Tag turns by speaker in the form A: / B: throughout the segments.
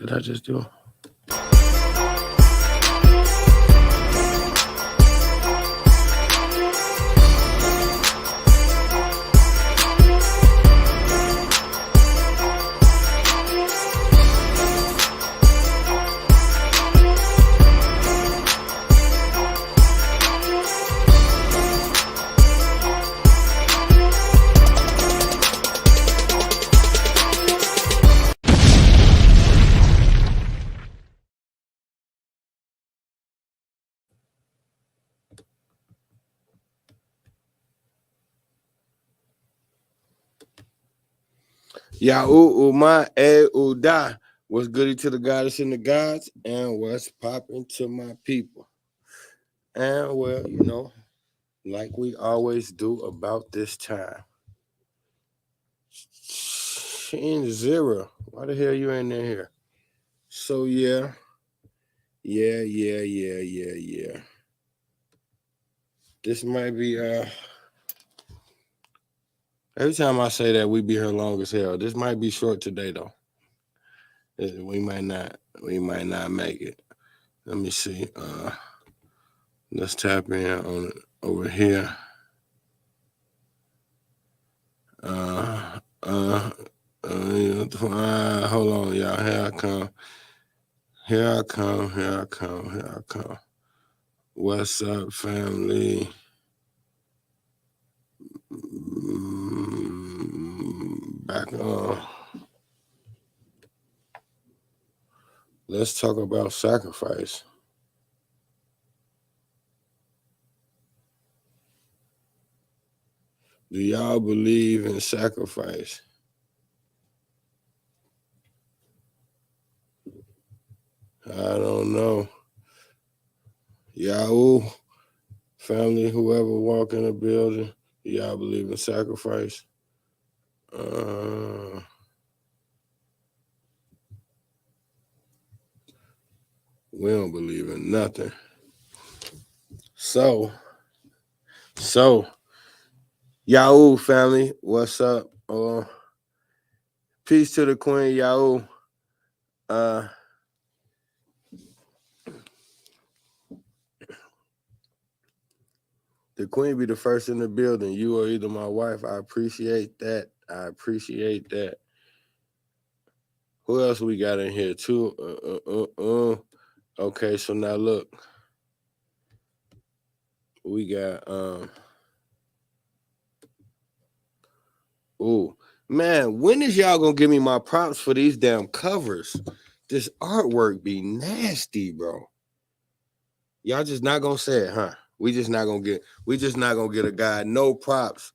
A: Did I just do? Yahoo Uma Uda. What's goody to the goddess and the gods, and what's popping to my people? And well, you know, like we always do about this time. Shin Zero. Why the hell you ain't in here? So yeah. This might be every time I say that we be here long as hell. This might be short today though. We might not make it. Let me see. Let's tap in on it over here. Hold on, y'all. Here I come. What's up, family? Back on. Let's talk about sacrifice. Do y'all believe in sacrifice? I don't know. Yahoo, family, whoever walk in the building, do y'all believe in sacrifice? We don't believe in nothing. So, Yahoo family, what's up? Peace to the queen, Yahoo. The queen be the first in the building. You or either my wife. I appreciate that. Who else we got in here too? Okay, so now look. We got man, when is y'all gonna give me my props for these damn covers? This artwork be nasty, bro. Y'all just not gonna say it, huh? We just not gonna get a guy no props.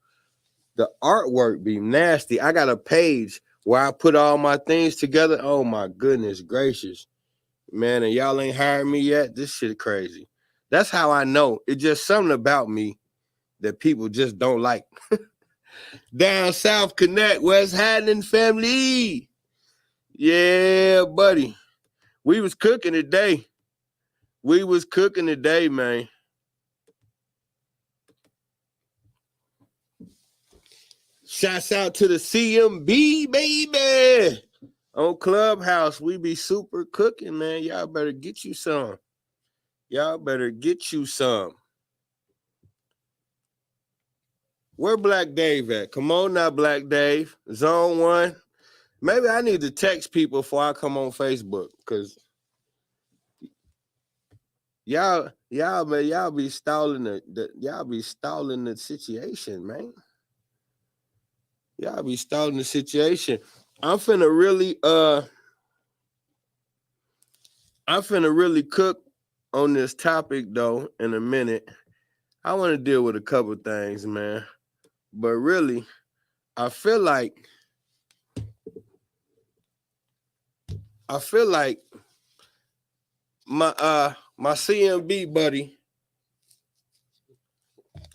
A: The artwork be nasty. I got a page where I put all my things together. Oh my goodness gracious. Man, and y'all ain't hired me yet. This shit crazy. That's how I know. It's just something about me that people just don't like. Down South Connect, what's happening, family? Yeah, buddy. We was cooking today. Man. Shouts out to the CMB, baby. On Clubhouse, we be super cooking, man. Y'all better get you some. Where Black Dave at? Come on now, Black Dave. Zone 1. Maybe I need to text people before I come on Facebook, because y'all be stalling the situation, man. Y'all be stalling the situation. I'm finna really cook on this topic though in a minute. I want to deal with a couple things, man. But really, I feel like my CMB buddy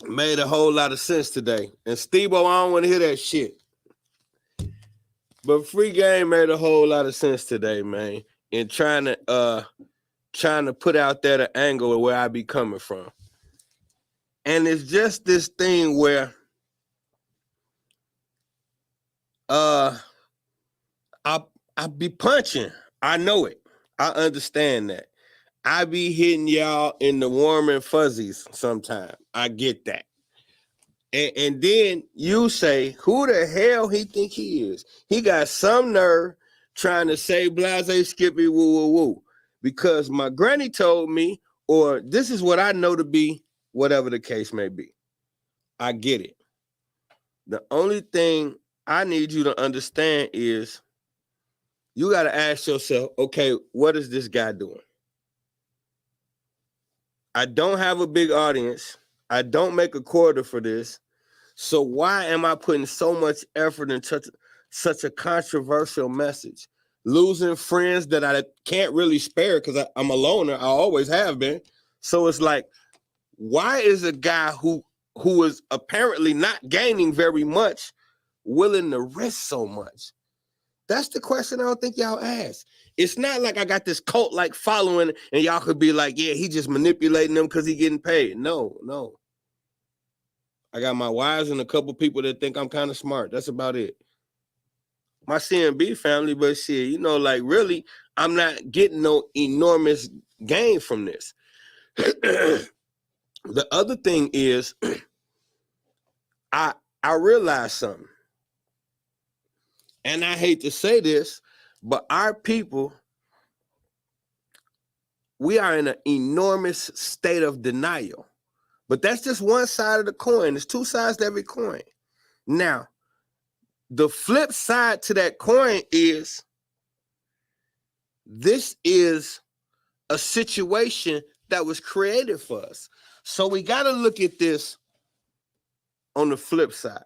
A: made a whole lot of sense today. And Steve-O, I don't want to hear that shit. But Free Game made a whole lot of sense today, man. In trying to put out there the angle of where I be coming from. And it's just this thing where I be punching. I know it. I understand that. I be hitting y'all in the warm and fuzzies sometime. I get that. And then you say, who the hell he think he is? He got some nerve trying to say blase skippy woo woo woo. Because my granny told me, or this is what I know to be, whatever the case may be. I get it. The only thing I need you to understand is you got to ask yourself, okay, what is this guy doing? I don't have a big audience. I don't make a quarter for this. So why am I putting so much effort into such a controversial message? Losing friends that I can't really spare because I'm a loner. I always have been. So it's like, why is a guy who is apparently not gaining very much willing to risk so much? That's the question I don't think y'all ask. It's not like I got this cult-like following and y'all could be like, yeah, he just manipulating them because he getting paid. No. I got my wives and a couple people that think I'm kind of smart. That's about it. My CMB family, but shit, you know, like really, I'm not getting no enormous gain from this. The other thing is, I realized something. And I hate to say this, but our people, we are in an enormous state of denial. But that's just one side of the coin. There's two sides to every coin. Now, the flip side to that coin is this is a situation that was created for us. So we got to look at this on the flip side.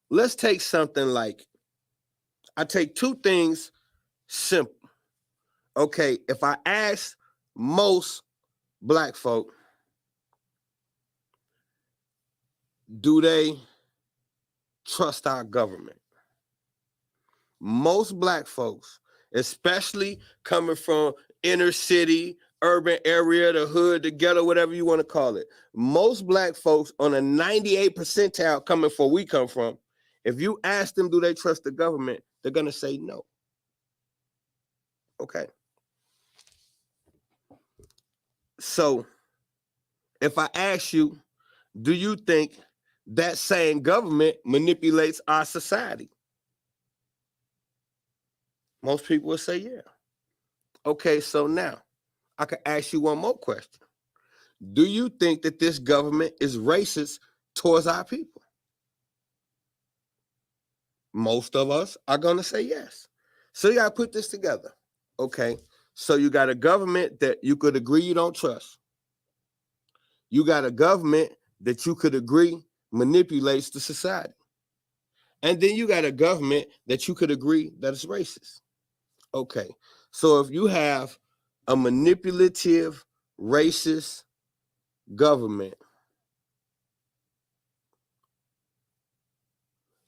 A: Let's take something like, I take two things simple. Okay, if I ask most black folk, do they trust our government? Most black folks, especially coming from inner city, urban area, the hood, the ghetto, whatever you want to call it, most black folks on a 98 percentile coming from where we come from, if you ask them, do they trust the government, they're going to say no. Okay. So if I ask you, do you think that same government manipulates our society? Most people will say, yeah. Okay, so now I can ask you one more question. Do you think that this government is racist towards our people? Most of us are going to say yes. So you got to put this together. Okay, so you got a government that you could agree you don't trust. You got a government that you could agree manipulates the society. And then you got a government that you could agree that is racist. Okay, so if you have a manipulative, racist government,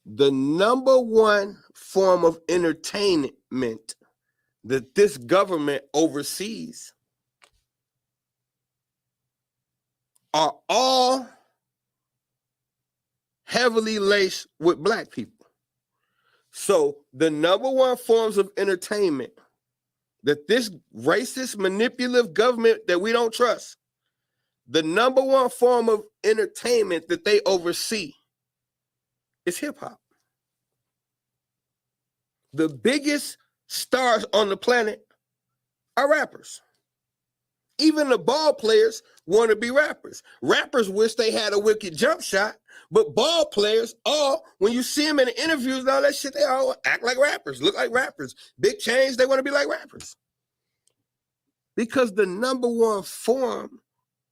A: the number one form of entertainment that this government oversees are all heavily laced with black people. So the number one forms of entertainment that this racist, manipulative government that we don't trust, the number one form of entertainment that they oversee is hip hop. The biggest stars on the planet are rappers. Even the ball players want to be rappers. Rappers wish they had a wicked jump shot, but ball players all, when you see them in the interviews and all that shit, they all act like rappers, look like rappers. Big chains, they want to be like rappers. Because the number one form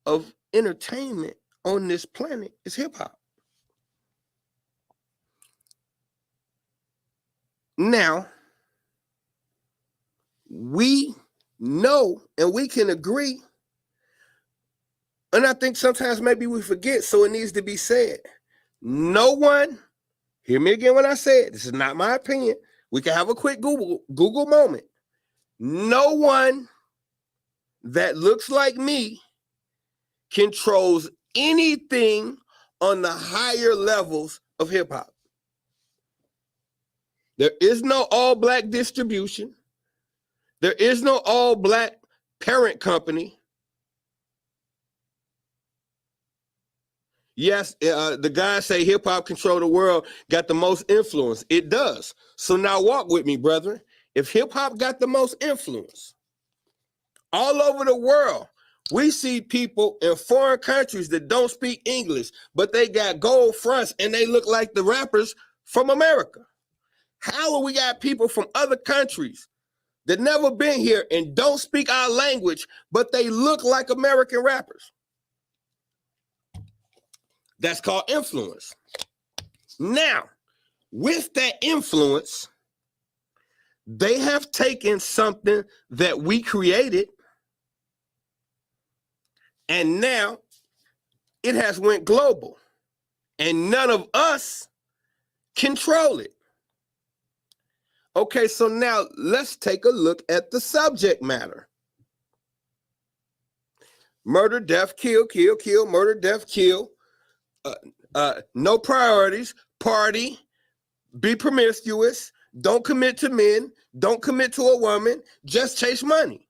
A: of entertainment on this planet is hip hop. Now, we know and we can agree, and I think sometimes maybe we forget, so it needs to be said. No one, hear me again when I say it, this is not my opinion. We can have a quick Google moment. No one that looks like me controls anything on the higher levels of hip hop. There is no all black distribution. There is no all black parent company. Yes, the guys say hip hop control the world, got the most influence. It does. So now walk with me, brethren. If hip hop got the most influence all over the world, we see people in foreign countries that don't speak English, but they got gold fronts and they look like the rappers from America. How we got people from other countries that never been here and don't speak our language, but they look like American rappers? That's called influence. Now, with that influence, they have taken something that we created, and now it has went global, and none of us control it. Okay, so now let's take a look at the subject matter. Murder, death, kill, kill, kill, murder, death, kill. No priorities, party, be promiscuous, don't commit to men, don't commit to a woman, just chase money.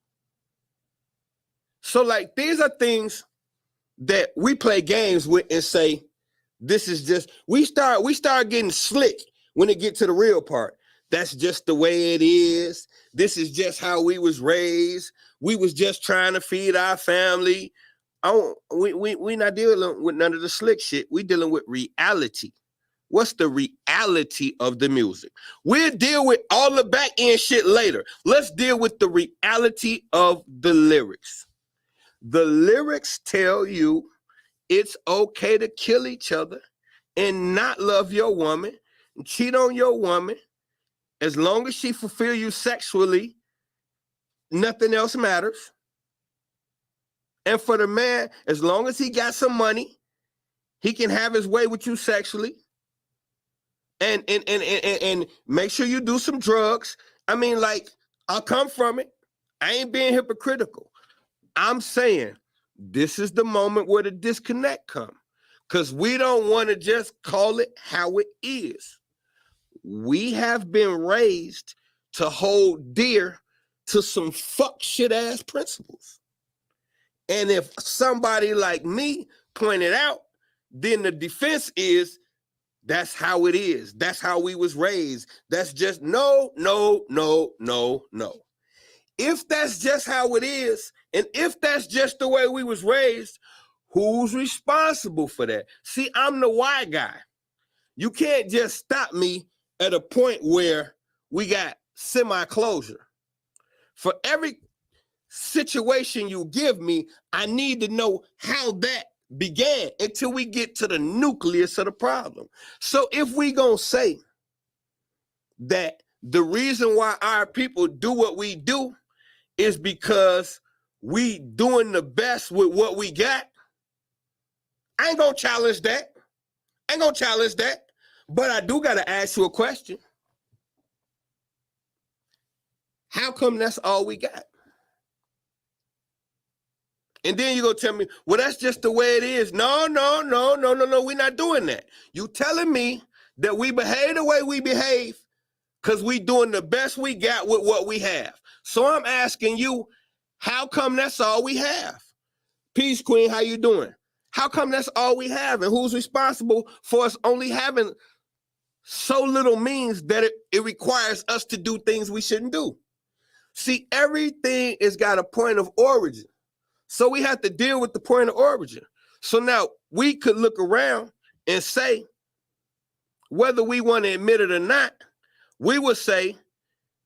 A: So like these are things that we play games with and say, this is just, we start getting slick when it get to the real part. That's just the way it is. This is just how we was raised. We was just trying to feed our family. We not dealing with none of the slick shit. We dealing with reality. What's the reality of the music? We'll deal with all the back end shit later. Let's deal with the reality of the lyrics. The lyrics tell you it's okay to kill each other and not love your woman and cheat on your woman. As long as she fulfill you sexually, nothing else matters. And for the man, as long as he got some money, he can have his way with you sexually. And make sure you do some drugs. I mean, like, I'll come from it. I ain't being hypocritical. I'm saying this is the moment where the disconnect comes, because we don't want to just call it how it is. We have been raised to hold dear to some fuck shit ass principles. And if somebody like me pointed out, then the defense is that's how it is. That's how we was raised. That's just no. If that's just how it is, and if that's just the way we was raised, who's responsible for that? See, I'm the why guy. You can't just stop me at a point where we got semi-closure. For every situation you give me, I need to know how that began until we get to the nucleus of the problem. So if we gonna say that the reason why our people do what we do is because we doing the best with what we got, I ain't gonna challenge that. But I do gotta ask you a question. How come that's all we got? And then you're gonna tell me, well, that's just the way it is. No, we're not doing that. You telling me that we behave the way we behave because we doing the best we got with what we have. So I'm asking you, how come that's all we have? Peace Queen, how you doing? How come that's all we have? And who's responsible for us only having so little means that it requires us to do things we shouldn't do? See, everything has got a point of origin. So we have to deal with the point of origin. So now we could look around and say, whether we want to admit it or not, we would say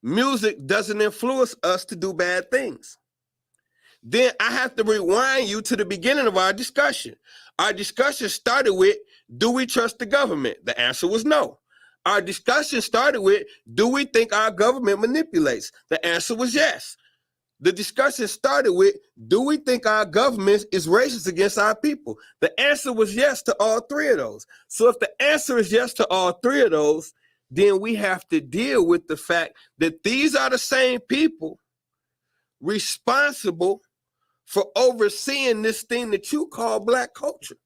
A: music doesn't influence us to do bad things. Then I have to rewind you to the beginning of our discussion. Our discussion started with, do we trust the government? The answer was no. Our discussion started with, do we think our government manipulates? The answer was yes. The discussion started with, do we think our government is racist against our people? The answer was yes to all three of those. So if the answer is yes to all three of those, then we have to deal with the fact that these are the same people responsible for overseeing this thing that you call Black culture.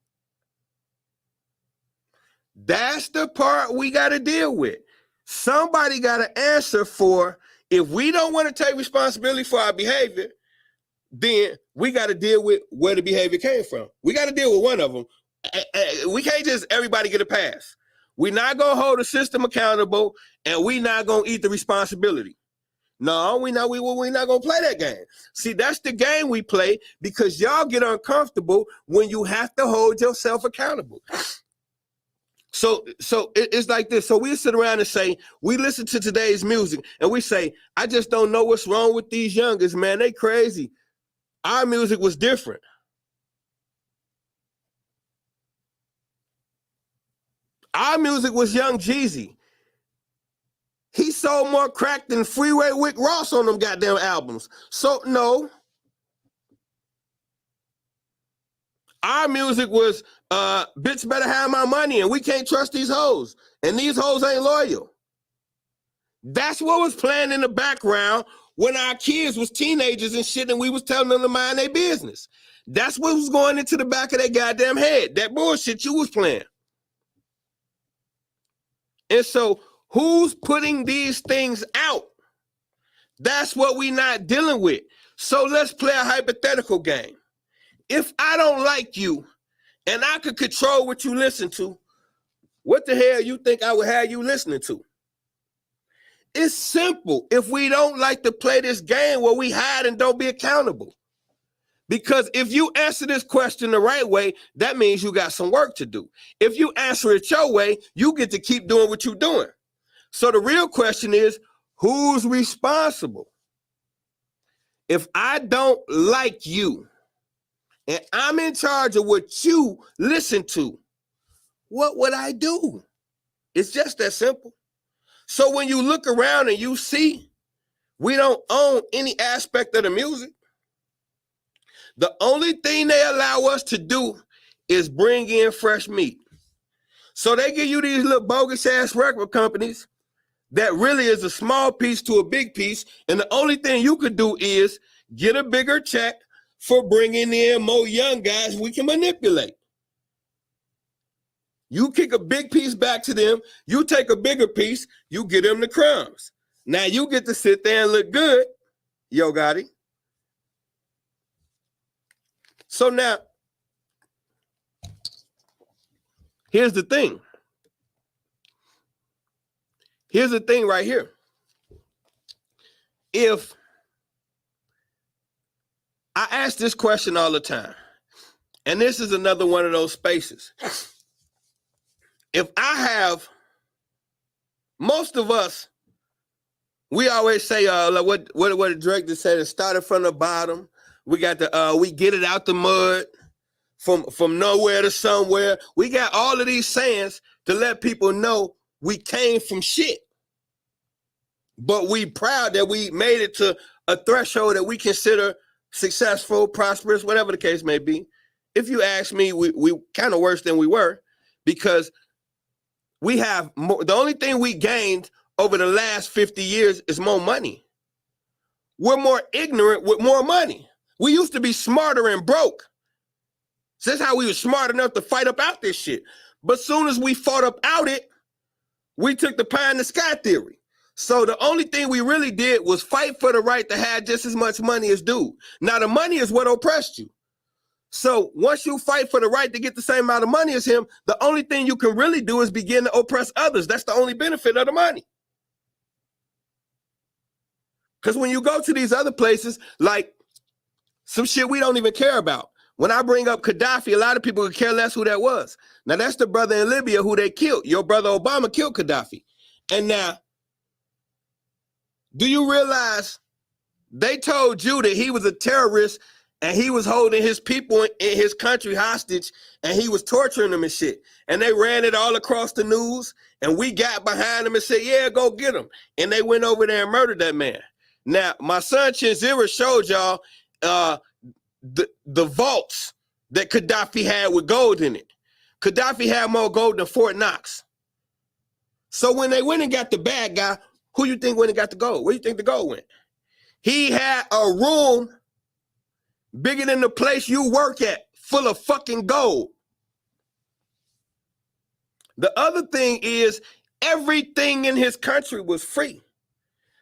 A: That's the part we got to deal with. Somebody got to answer for, if we don't want to take responsibility for our behavior, then we got to deal with where the behavior came from. We got to deal with one of them. We can't just everybody get a pass. We're not going to hold the system accountable, and we're not going to eat the responsibility. No, we're not going to play that game. See, that's the game we play, because y'all get uncomfortable when you have to hold yourself accountable. So it's like this. So we sit around and say, we listen to today's music, and we say, I just don't know what's wrong with these youngers, man. They crazy. Our music was different. Our music was Young Jeezy. He sold more crack than Freeway Rick Ross on them goddamn albums. So, no. Our music was, bitch better have my money, and we can't trust these hoes. And these hoes ain't loyal. That's what was playing in the background when our kids was teenagers and shit, and we was telling them to mind their business. That's what was going into the back of their goddamn head. That bullshit you was playing. And so, who's putting these things out? That's what we not dealing with. So let's play a hypothetical game. If I don't like you and I could control what you listen to, what the hell you think I would have you listening to? It's simple. If we don't like to play this game where we hide and don't be accountable. Because if you answer this question the right way, that means you got some work to do. If you answer it your way, you get to keep doing what you're doing. So the real question is, who's responsible? If I don't like you and I'm in charge of what you listen to, what would I do? It's just that simple. So when you look around and you see we don't own any aspect of the music, the only thing they allow us to do is bring in fresh meat. So they give you these little bogus ass record companies that really is a small piece to a big piece, and the only thing you could do is get a bigger check for bringing in more young guys we can manipulate. You kick a big piece back to them, you take a bigger piece, you get them the crumbs. Now you get to sit there and look good, Yo Gotti. So now, here's the thing. Here's the thing right here. If I ask this question all the time, and this is another one of those spaces. If I have, most of us, we always say, like what the director said, it started from the bottom. We got the, we get it out the mud, from nowhere to somewhere. We got all of these sayings to let people know we came from shit. But we proud that we made it to a threshold that we consider successful, prosperous, whatever the case may be. If you ask me, we kind of worse than we were, because we have more. The only thing we gained over the last 50 years is more money. We're more ignorant with more money. We used to be smarter and broke. So that's how we were smart enough to fight up out this shit. But soon as we fought up out it, we took the pie in the sky theory. So the only thing we really did was fight for the right to have just as much money as dude. Now the money is what oppressed you. So once you fight for the right to get the same amount of money as him, the only thing you can really do is begin to oppress others. That's the only benefit of the money. Because when you go to these other places, like some shit we don't even care about. When I bring up Gaddafi, a lot of people could care less who that was. Now, that's the brother in Libya who they killed. Your brother Obama killed Gaddafi. And now, do you realize they told you that he was a terrorist and he was holding his people in his country hostage and he was torturing them and shit. And they ran it all across the news and we got behind them and said, yeah, go get him. And they went over there and murdered that man. Now, my son Chinzira showed y'all the vaults that Gaddafi had with gold in it. Gaddafi had more gold than Fort Knox. So when they went and got the bad guy, who you think went and got the gold? Where you think the gold went? He had a room bigger than the place you work at, full of fucking gold. The other thing is, Everything in his country was free.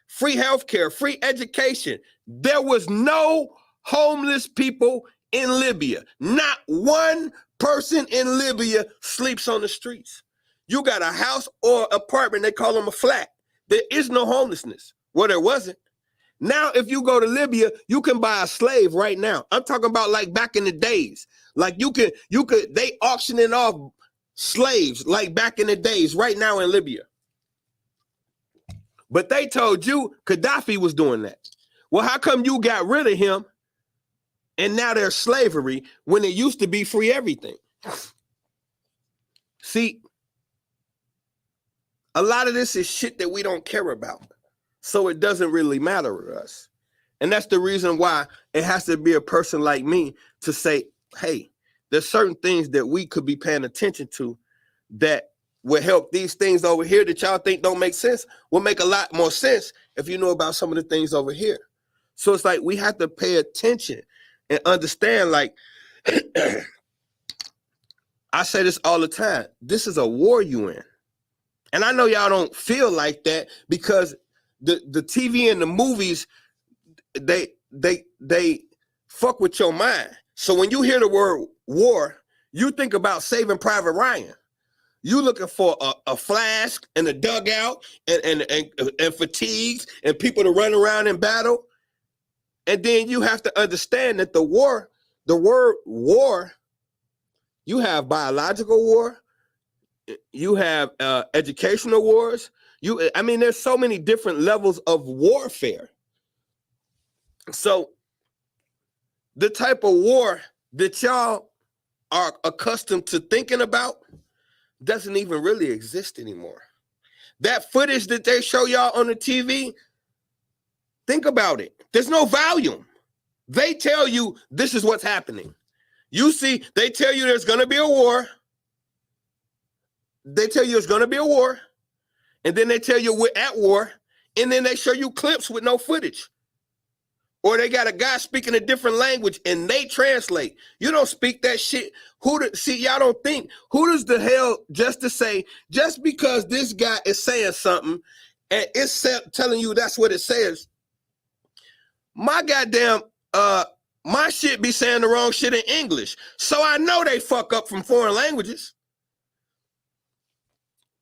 A: Free healthcare, free education. There was no homeless people in Libya. Not one person in Libya sleeps on the streets. You got a house or apartment, they call them a flat. There is no homelessness. Well, there wasn't. Now, if you go to Libya, you can buy a slave right now. I'm talking about like back in the days. Like they auctioning off slaves like back in the days right now in Libya. But they told you Gaddafi was doing that. Well, how come you got rid of him and now there's slavery when it used to be free everything? See, a lot of this is shit that we don't care about. So it doesn't really matter to us. And that's the reason why it has to be a person like me to say, hey, there's certain things that we could be paying attention to that will help these things over here that y'all think don't make sense will make a lot more sense if you know about some of the things over here. So it's like we have to pay attention and understand, like, I say this all the time, this is a war you in. And I know y'all don't feel like that because the TV and the movies, they fuck with your mind. So when you hear the word war, you think about Saving Private Ryan. You looking for a flask and a dugout and fatigues and people to run around in battle. And then you have to understand that the word war, you have biological war, you have educational wars. There's so many different levels of warfare. So the type of war that y'all are accustomed to thinking about doesn't even really exist anymore. That footage that they show y'all on the TV, think about it. There's no volume. They tell you this is what's happening. You see, they tell you there's going to be a war. They tell you it's going to be a war. And then they tell you we're at war. And then they show you clips with no footage. Or they got a guy speaking a different language and they translate. You don't speak that shit. Y'all don't think. Who does the hell just to say, just because this guy is saying something and it's telling you that's what it says, my goddamn, my shit be saying the wrong shit in English. So I know they fuck up from foreign languages.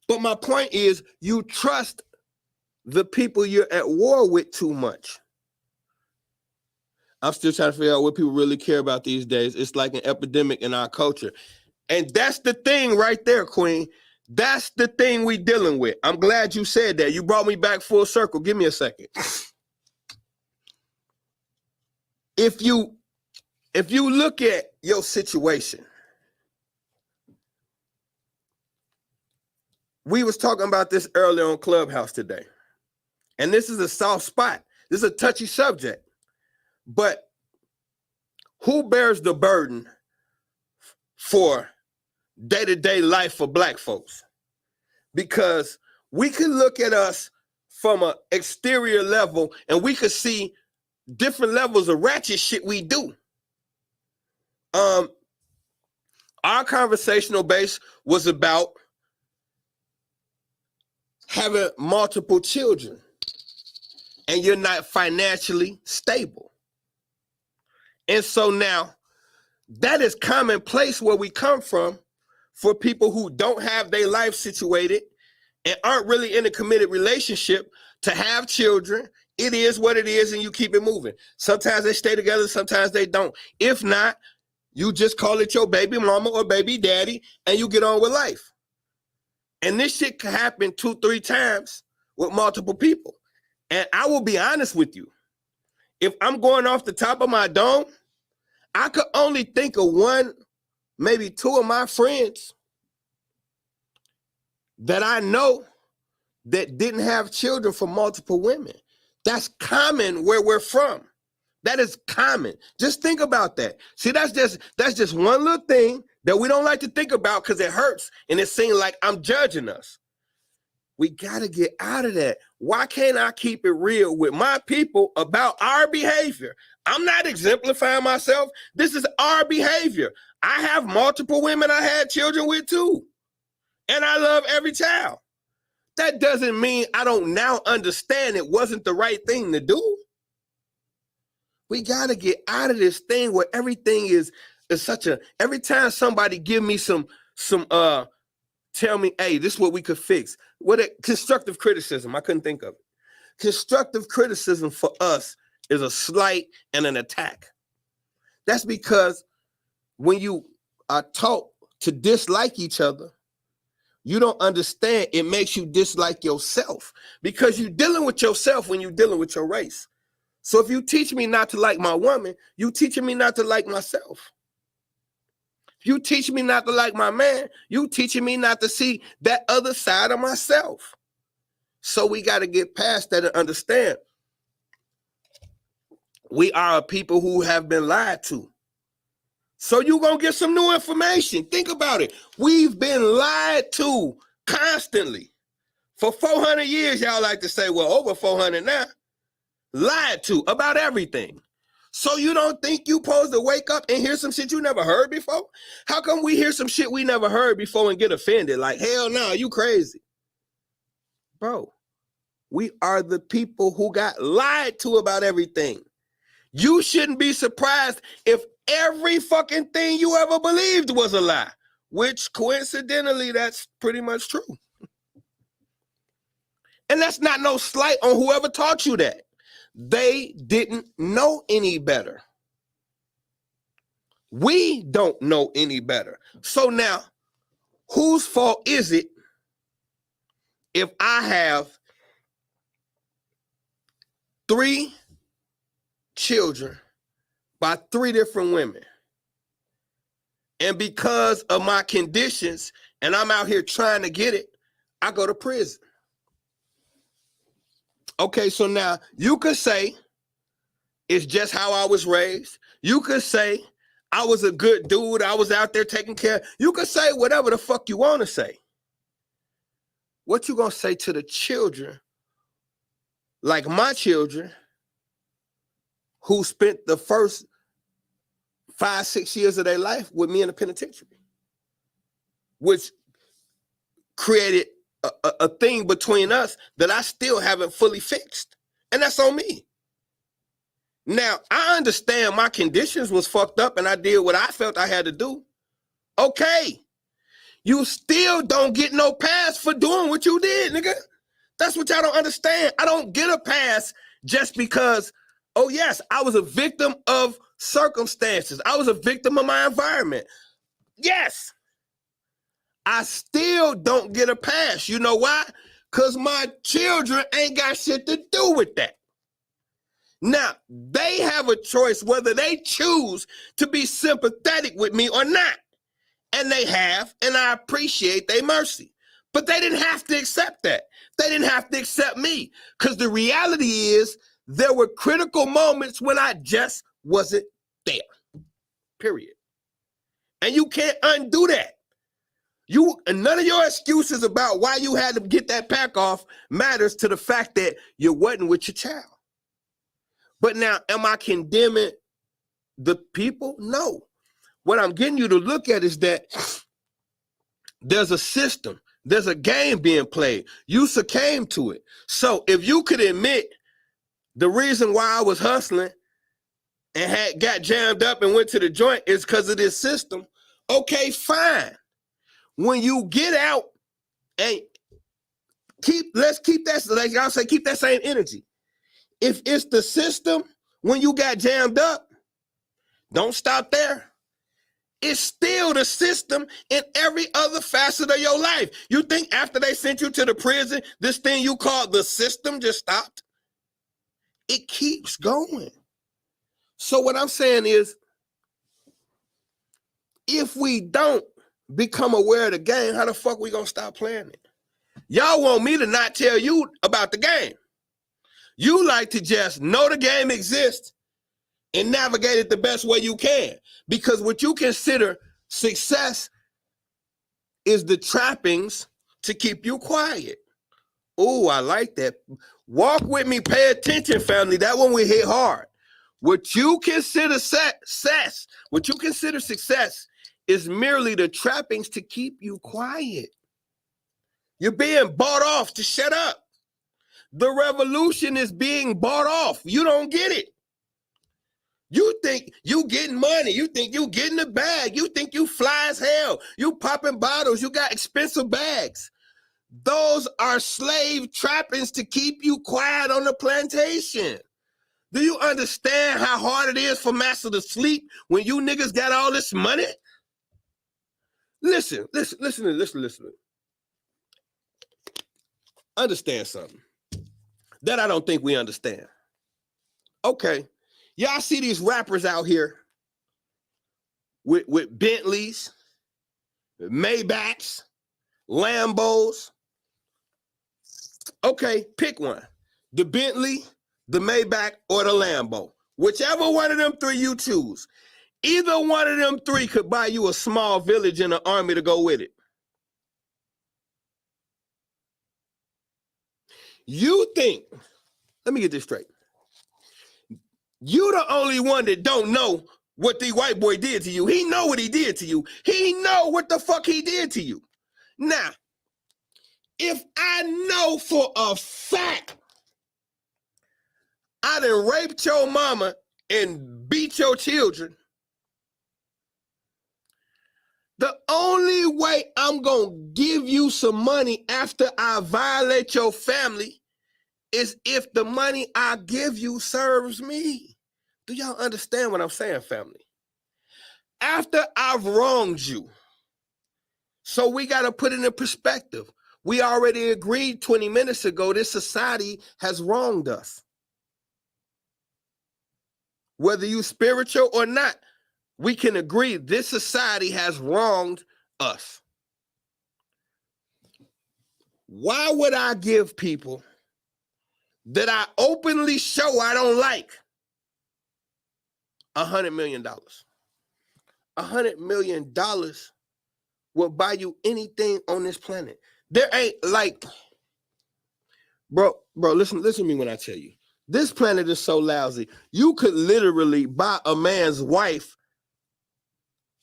A: But my point is, you trust the people you're at war with too much. I'm still trying to figure out what people really care about these days. It's like an epidemic in our culture. And that's the thing right there, Queen. That's the thing we dealing with. I'm glad you said that. You brought me back full circle. Give me a second. If you look at your situation, we was talking about this earlier on Clubhouse today. And this is a soft spot. This is a touchy subject. But who bears the burden for day-to-day life for Black folks? Because we can look at us from an exterior level and we could see different levels of ratchet shit we do. Our conversational base was about having multiple children and you're not financially stable. And so now that is commonplace where we come from for people who don't have their life situated and aren't really in a committed relationship to have children. It is what it is and you keep it moving. Sometimes they stay together, sometimes they don't. If not, you just call it your baby mama or baby daddy and you get on with life. And this shit can happen 2-3 times with multiple people. And I will be honest with you. If I'm going off the top of my dome, I could only think of one, maybe two of my friends that I know that didn't have children from multiple women. That's common where we're from. That is common. Just think about that. See, that's just one little thing that we don't like to think about because it hurts and it seems like I'm judging us. We got to get out of that. Why can't I keep it real with my people about our behavior? I'm not exemplifying myself. This is our behavior. I have multiple women I had children with too. And I love every child. that doesn't mean I don't now understand it wasn't the right thing to do. We got to get out of this thing where everything is such a, every time somebody give me some tell me, hey, this is what we could fix. Constructive criticism, I couldn't think of it. Constructive criticism for us is a slight and an attack. That's because when you are taught to dislike each other, you don't understand it makes you dislike yourself, because you're dealing with yourself when you're dealing with your race. So if you teach me not to like my woman, you teaching me not to like myself. If you teach me not to like my man, you teaching me not to see that other side of myself. So we got to get past that and understand we are a people who have been lied to. So you're going to get some new information. Think about it. We've been lied to constantly. For 400 years, y'all like to say, well, over 400 now. Lied to about everything. So you don't think you supposed to wake up and hear some shit you never heard before? How come we hear some shit we never heard before and get offended? Like, hell no, you crazy. Bro, we are the people who got lied to about everything. You shouldn't be surprised if every fucking thing you ever believed was a lie, which coincidentally, that's pretty much true. And that's not no slight on whoever taught you that. They didn't know any better. We don't know any better. So now, whose fault is it if I have 3 children by 3 different women, and because of my conditions and I'm out here trying to get it, I go to prison? Okay, so now you could say it's just how I was raised. You could say I was a good dude. I was out there taking care. You could say whatever the fuck you want to say. What you gonna say to the children, like my children, who spent the first 5-6 years of their life with me in the penitentiary, which created a thing between us that I still haven't fully fixed. And that's on me. Now, I understand my conditions was fucked up and I did what I felt I had to do. Okay. You still don't get no pass for doing what you did, nigga. That's what y'all don't understand. I don't get a pass just because, oh yes, I was a victim of circumstances. I was a victim of my environment. Yes. I still don't get a pass. You know why? Because my children ain't got shit to do with that. Now, they have a choice whether they choose to be sympathetic with me or not. And they have, and I appreciate their mercy. But they didn't have to accept that. They didn't have to accept me. Because the reality is, there were critical moments when I just wasn't there. Period. And you can't undo that. None of your excuses about why you had to get that pack off matters to the fact that you wasn't with your child. But now, am I condemning the people? No. What I'm getting you to look at is that there's a system. There's a game being played. You succumbed to it. So if you could admit the reason why I was hustling and got jammed up and went to the joint is because of this system, okay, fine. When you get out and let's keep that, like y'all say, keep that same energy. If it's the system, when you got jammed up, don't stop there. It's still the system in every other facet of your life. You think after they sent you to the prison, this thing you call the system just stopped? It keeps going. So what I'm saying is, if we don't become aware of the game, how the fuck we gonna stop playing it? Y'all want me to not tell you about the game. You like to just know the game exists and navigate it the best way you can. Because what you consider success is the trappings to keep you quiet. Oh, I like that. Walk with me, pay attention, family. That one we hit hard. What you consider success is merely the trappings to keep you quiet. You're being bought off to shut up. The revolution is being bought off. You don't get it. You think you getting money. You think you getting the bag. You think you fly as hell. You popping bottles. You got expensive bags. Those are slave trappings to keep you quiet on the plantation. Do you understand how hard it is for master to sleep when you niggas got all this money? Listen. Understand something that I don't think we understand. Okay, y'all see these rappers out here with Bentleys, Maybachs, Lambos. Okay, pick one. The Bentley, the Maybach, or the Lambo. Whichever one of them three you choose. Either one of them three could buy you a small village and an army to go with it. You think, let me get this straight. You the only one that don't know what the white boy did to you. He know what he did to you. He know what the fuck he did to you. Now, if I know for a fact I done raped your mama and beat your children, the only way I'm gonna give you some money after I violate your family is if the money I give you serves me. Do y'all understand what I'm saying, family? After I've wronged you, so we gotta put it in perspective. We already agreed 20 minutes ago, this society has wronged us. Whether you spiritual or not, we can agree this society has wronged us. Why would I give people that I openly show I don't like $100 million? $100 million will buy you anything on this planet. There ain't like, bro, listen to me when I tell you. This planet is so lousy. You could literally buy a man's wife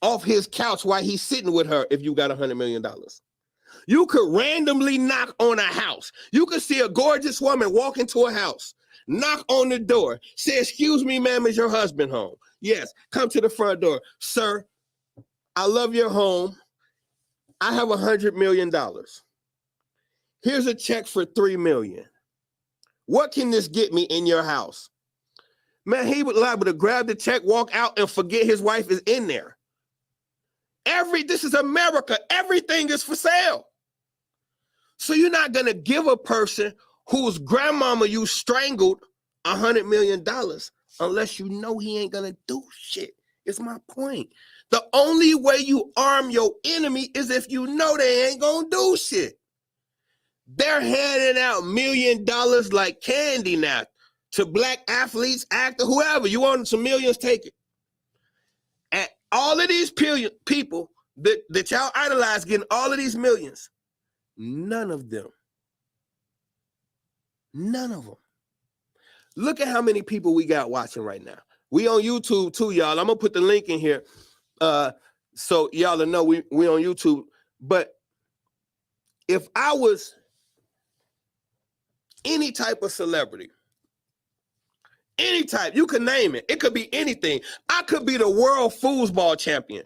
A: off his couch while he's sitting with her if you got $100 million. You could randomly knock on a house. You could see a gorgeous woman walk into a house, knock on the door, say, "Excuse me, ma'am, is your husband home?" "Yes." "Come to the front door." "Sir, I love your home. I have $100 million. Here's a check for $3 million. What can this get me in your house?" Man, he would liable to grab the check, walk out, and forget his wife is in there. This is America. Everything is for sale. So you're not going to give a person whose grandmama you strangled $100 million unless you know he ain't going to do shit. It's my point. The only way you arm your enemy is if you know they ain't going to do shit. They're handing out $1 million like candy now to black athletes, actors, whoever. You want some millions, take it. And all of these people that y'all idolize getting all of these millions, none of them. Look at how many people we got watching right now. We on YouTube too, y'all. I'm gonna put the link in here so y'all know we on YouTube. But if I was any type of celebrity, any type, you can name it. It could be anything. I could be the world foosball champion.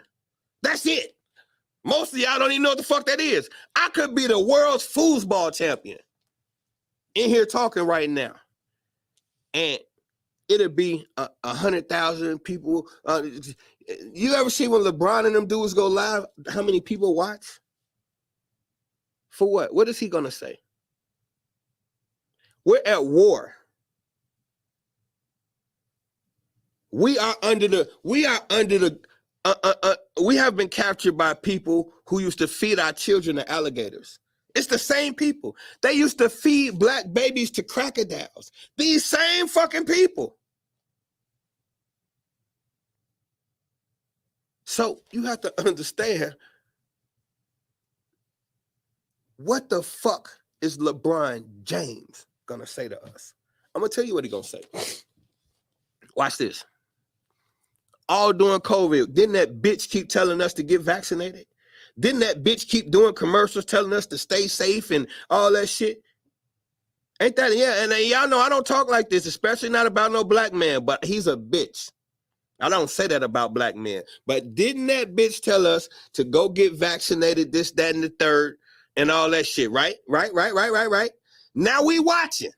A: That's it. Most of y'all don't even know what the fuck that is. I could be the world's foosball champion in here talking right now. And it'll be 100,000 people. You ever see when LeBron and them dudes go live, how many people watch? For what? What is he going to say? We're at war. We have been captured by people who used to feed our children to alligators. It's the same people. They used to feed black babies to crocodiles. These same fucking people. So you have to understand, what the fuck is LeBron James gonna say to us? I'm gonna tell you what he's gonna say. Watch this. All during COVID, didn't that bitch keep telling us to get vaccinated? Didn't that bitch keep doing commercials telling us to stay safe and all that shit? Ain't that, yeah, and y'all know I don't talk like this, especially not about no black man, but he's a bitch. I don't say that about black men. But didn't that bitch tell us to go get vaccinated, this, that, and the third, and all that shit, right? Right. Now we watching.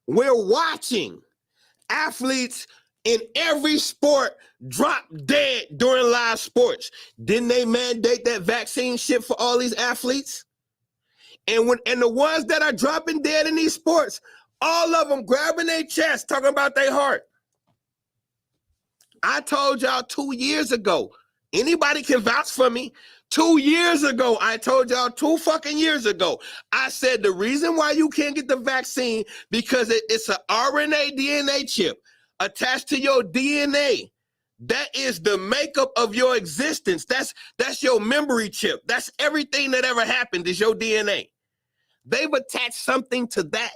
A: We're watching athletes in every sport drop dead during live sports. Didn't they mandate that vaccine shit for all these athletes? And the ones that are dropping dead in these sports, all of them grabbing their chest, talking about their heart. I told y'all 2 years ago, anybody can vouch for me. 2 years ago, I told y'all 2 fucking years ago, I said the reason why you can't get the vaccine because it's an RNA DNA chip attached to your DNA. That is the makeup of your existence. That's your memory chip. That's everything that ever happened is your DNA. They've attached something to that.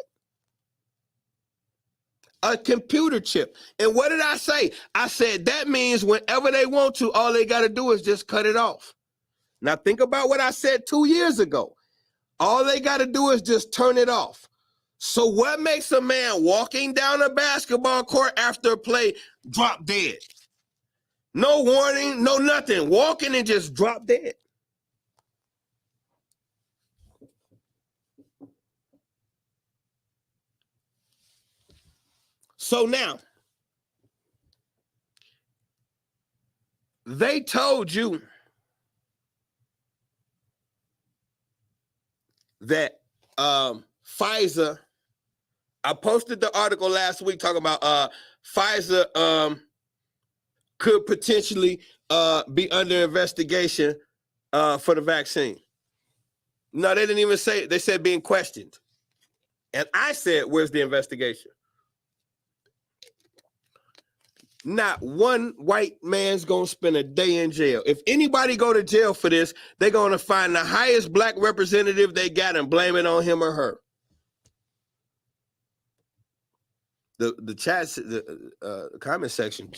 A: A computer chip. And what did I say? I said that means whenever they want to, all they got to do is just cut it off. Now think about what I said 2 years ago. All they got to do is just turn it off. So what makes a man walking down a basketball court after a play drop dead? No warning, no nothing. Walking and just drop dead. So now, they told you that Pfizer, I posted the article last week talking about Pfizer could potentially be under investigation for the vaccine. No, they didn't even say, they said being questioned. And I said, where's the investigation? Not one white man's gonna spend a day in jail. If anybody go to jail for this, they're gonna find the highest black representative they got and blame it on him or her. The chats, the comment section.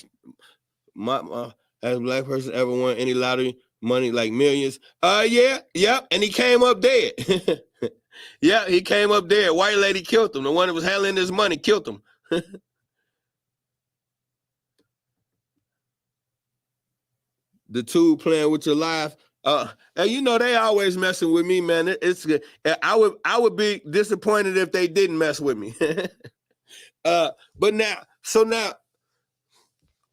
A: Has a black person ever won any lottery money like millions? And he came up dead. Yeah, he came up dead. White lady killed him. The one that was handling his money killed him. The two playing with your life. And you know they always messing with me, man. It's good. I would be disappointed if they didn't mess with me. But now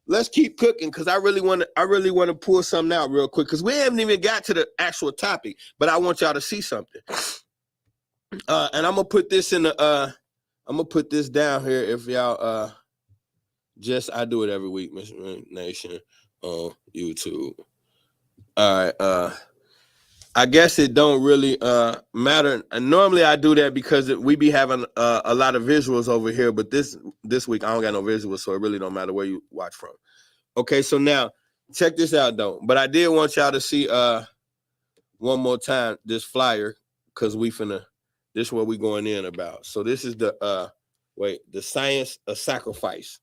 A: let's keep cooking because I really want to pull something out real quick because we haven't even got to the actual topic, but I want y'all to see something. And I'm gonna put this in the I'm gonna put this down here if y'all I do it every week, Misinformation on YouTube. All right, I guess it don't really matter. And normally I do that because we be having a lot of visuals over here, but this week I don't got no visuals, so it really don't matter where you watch from. Okay, so now check this out though. But I did want y'all to see one more time this flyer because this is what we going in about. So this is the science of sacrifice.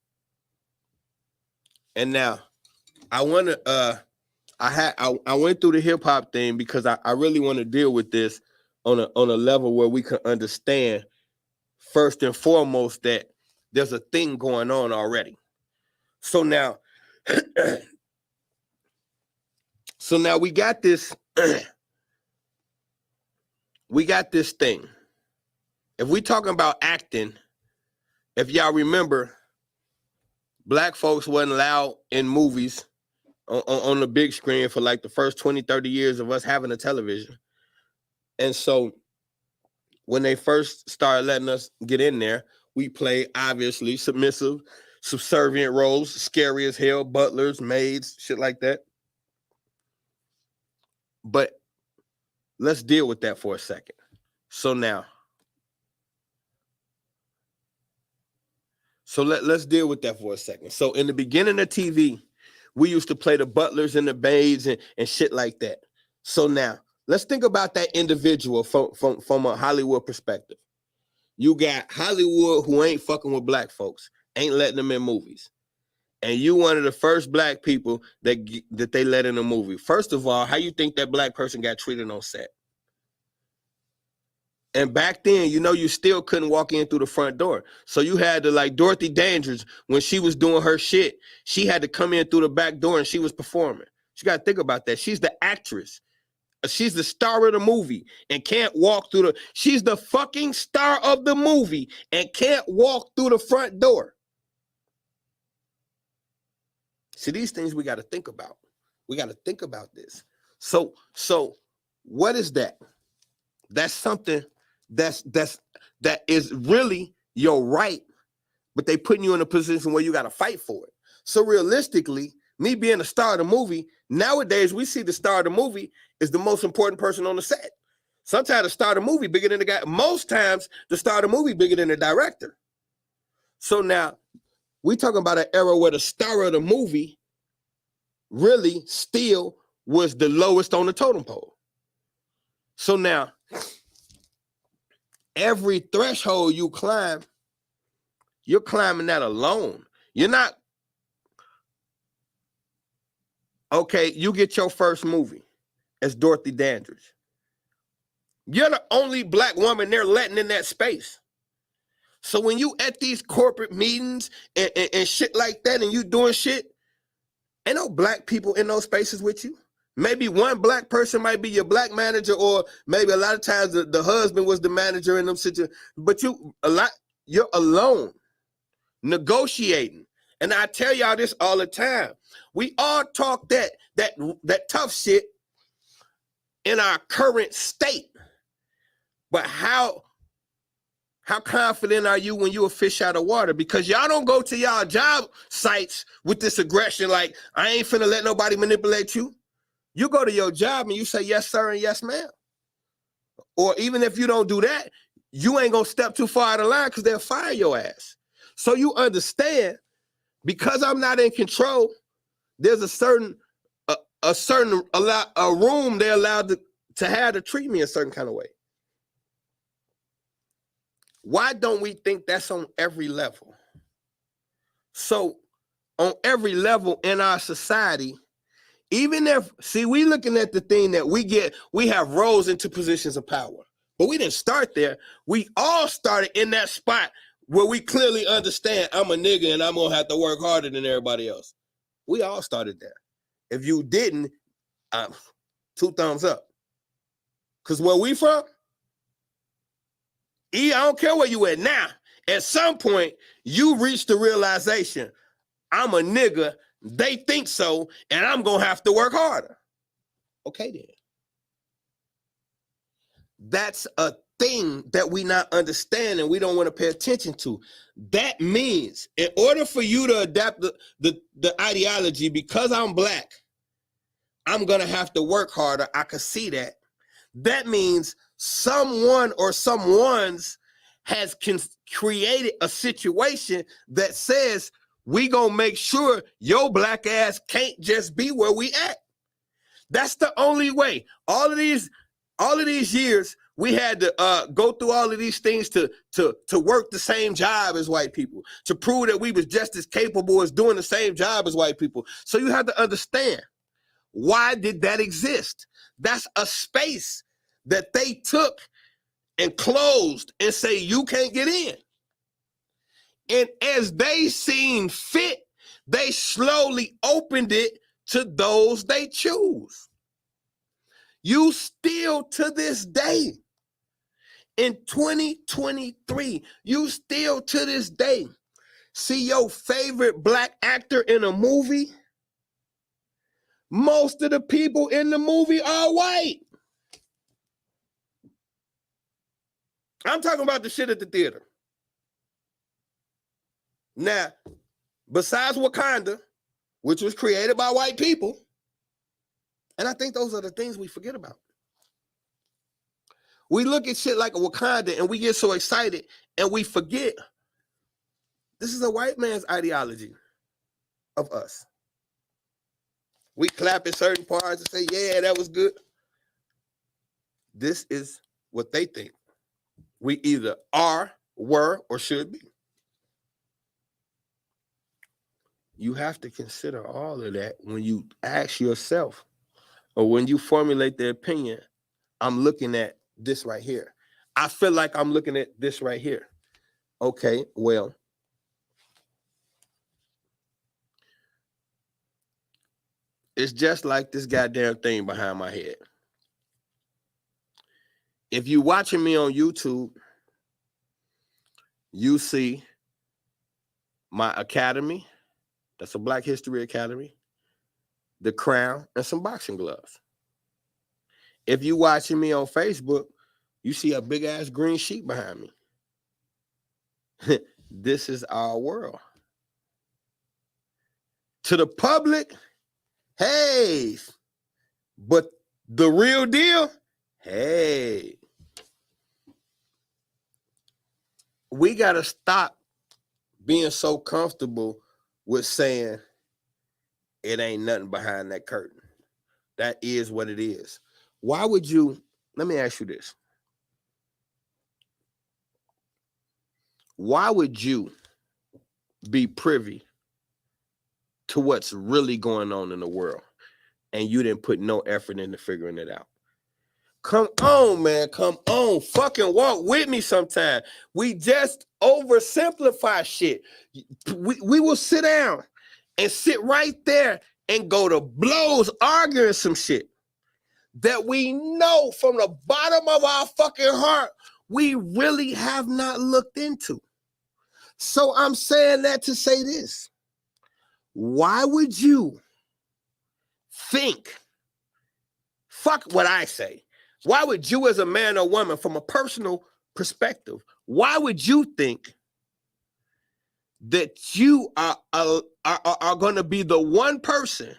A: And now I want to I went through the hip hop thing because I really want to deal with this on a level where we can understand first and foremost that there's a thing going on already. So now we got this thing. If we talking about acting, if y'all remember, black folks wasn't allowed in movies on the big screen for like the first 20, 30 years of us having a television. And so when they first started letting us get in there, we played obviously submissive, subservient roles, scary as hell, butlers, maids, shit like that. But let's deal with that for a second. So now, let's deal with that for a second. So in the beginning of TV, we used to play the butlers and the maids and shit like that. So now, let's think about that individual from a Hollywood perspective. You got Hollywood who ain't fucking with black folks, ain't letting them in movies. and you one of the first black people that they let in a movie. First of all, how you think that black person got treated on set? And back then, you still couldn't walk in through the front door. So you had to, like Dorothy Dandridge, when she was doing her shit, she had to come in through the back door and she was performing. You got to think about that. She's the actress. She's the star of the movie and can't walk through she's the fucking star of the movie and can't walk through the front door. See, these things we got to think about. We got to think about this. So what is that? That's something that is really your right, but they putting you in a position where you got to fight for it. So realistically, me being the star of the movie, nowadays we see the star of the movie is the most important person on the set. Sometimes the star of the movie bigger than the guy. Most times the star of the movie bigger than the director. So now we talking about an era where the star of the movie really still was the lowest on the totem pole. So now every threshold you climb, you're climbing that alone. You're not, okay, you get your first movie as Dorothy Dandridge. You're the only black woman they're letting in that space. So when you at these corporate meetings and shit like that and you doing shit, ain't no black people in those spaces with you. Maybe one black person might be your black manager, or maybe a lot of times the husband was the manager in them situations. But you're alone, negotiating. And I tell y'all this all the time. We all talk that tough shit in our current state. But how confident are you when you a fish out of water? Because y'all don't go to y'all job sites with this aggression like, I ain't finna let nobody manipulate you. You go to your job and you say, yes, sir, and yes, ma'am. Or even if you don't do that, you ain't gonna step too far out of line because they'll fire your ass. So you understand, because I'm not in control, there's a certain room they're allowed to have to treat me a certain kind of way. Why don't we think that's on every level? So on every level in our society, even if, see, we looking at the thing that we have rose into positions of power, but we didn't start there. We all started in that spot where we clearly understand I'm a nigga and I'm gonna have to work harder than everybody else. We all started there. If you didn't, 2 thumbs up. Because where we from, I don't care where you at now. At some point, you reach the realization, I'm a nigga, they think so, and I'm going to have to work harder. Okay, then. That's a thing that we not understand and we don't want to pay attention to. That means in order for you to adapt the ideology, because I'm black, I'm going to have to work harder. I can see that. That means someone or someone's has created a situation that says we gonna make sure your black ass can't just be where we at. That's the only way. All of these years we had to go through all of these things to work the same job as white people, to prove that we was just as capable as doing the same job as white people. So you have to understand, why did that exist? That's a space that they took and closed and say, you can't get in. And as they seen fit, they slowly opened it to those they choose. You still to this day, in 2023, you still to this day see your favorite black actor in a movie. Most of the people in the movie are white. I'm talking about the shit at the theater. Now, besides Wakanda, which was created by white people, and I think those are the things we forget about. We look at shit like a Wakanda and we get so excited and we forget this is a white man's ideology of us. We clap at certain parts and say, yeah, that was good. This is what they think we either are, were, or should be. You have to consider all of that when you ask yourself, or when you formulate the opinion, I'm looking at this right here. I feel like I'm looking at this right here. Okay, well, it's just like this goddamn thing behind my head. If you're watching me on YouTube, you see my academy. That's a Black History Academy, the crown, and some boxing gloves. If you're watching me on Facebook, you see a big ass green sheet behind me. This is our world. To the public, hey, but the real deal, hey. We got to stop being so comfortable with saying it ain't nothing behind that curtain. That is what it is. Why would you, let me ask you this. Why would you be privy to what's really going on in the world and you didn't put no effort into figuring it out? Come on, man. Come on. Fucking walk with me sometime. We just oversimplify shit. We will sit down and sit right there and go to blows arguing some shit that we know from the bottom of our fucking heart we really have not looked into. So I'm saying that to say this. Why would you think, fuck what I say, why would you as a man or woman, from a personal perspective, why would you think that you are going to be the one person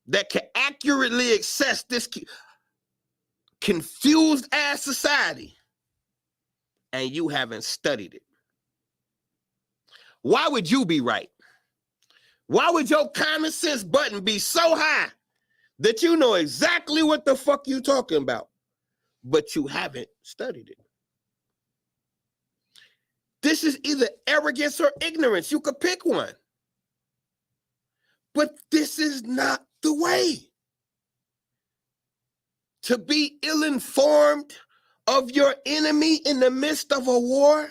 A: that can accurately assess this confused ass society and you haven't studied it? Why would you be right? Why would your common sense button be so high that you know exactly what the fuck you talking about, but you haven't studied it? This is either arrogance or ignorance. You could pick one. But this is not the way. To be ill-informed of your enemy in the midst of a war?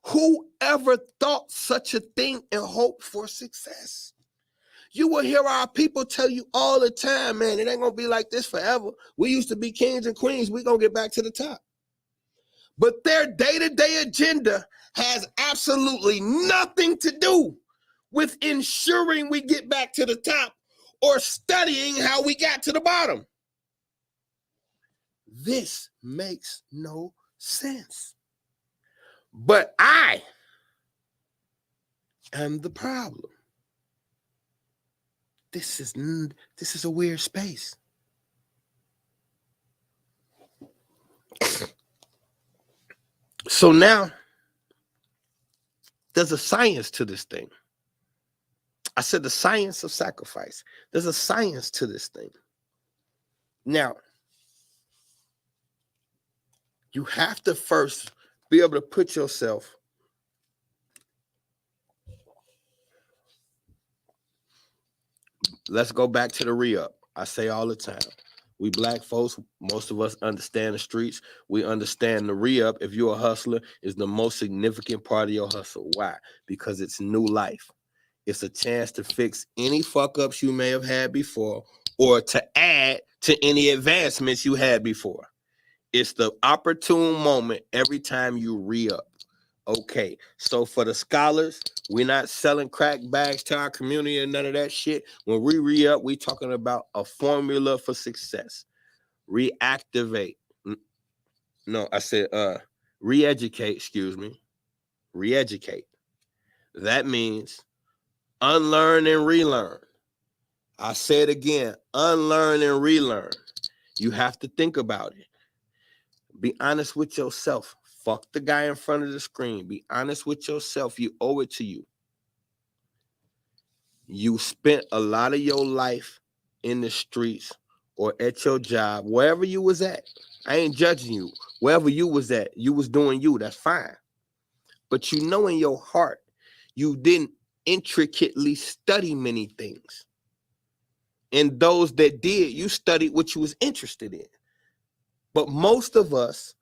A: Whoever thought such a thing and hoped for success? You will hear our people tell you all the time, man, it ain't going to be like this forever. We used to be kings and queens. We're going to get back to the top. But their day-to-day agenda has absolutely nothing to do with ensuring we get back to the top or studying how we got to the bottom. This makes no sense. But I am the problem. This is a weird space. So now there's a science to this thing. I said the science of sacrifice. There's a science to this thing. Now, you have to first be able to put yourself let's go back to the re-up. I say all the time, we black folks, most of us understand the streets. We understand the re-up, if you're a hustler, is the most significant part of your hustle. Why? Because it's new life. It's a chance to fix any fuck-ups you may have had before or to add to any advancements you had before. It's the opportune moment every time you re-up. Okay, so for the scholars, we're not selling crack bags to our community and none of that shit. When we re-up, we talking about a formula for success. Reactivate. No, I said re-educate, excuse me. Re-educate. That means unlearn and relearn. I say it again, unlearn and relearn. You have to think about it. Be honest with yourself. Fuck the guy in front of the screen. Be honest with yourself. You owe it to you. You spent a lot of your life in the streets or at your job, wherever you was at. I ain't judging you. Wherever you was at, you was doing you. That's fine. But you know in your heart, you didn't intricately study many things. And those that did, you studied what you was interested in. But most of us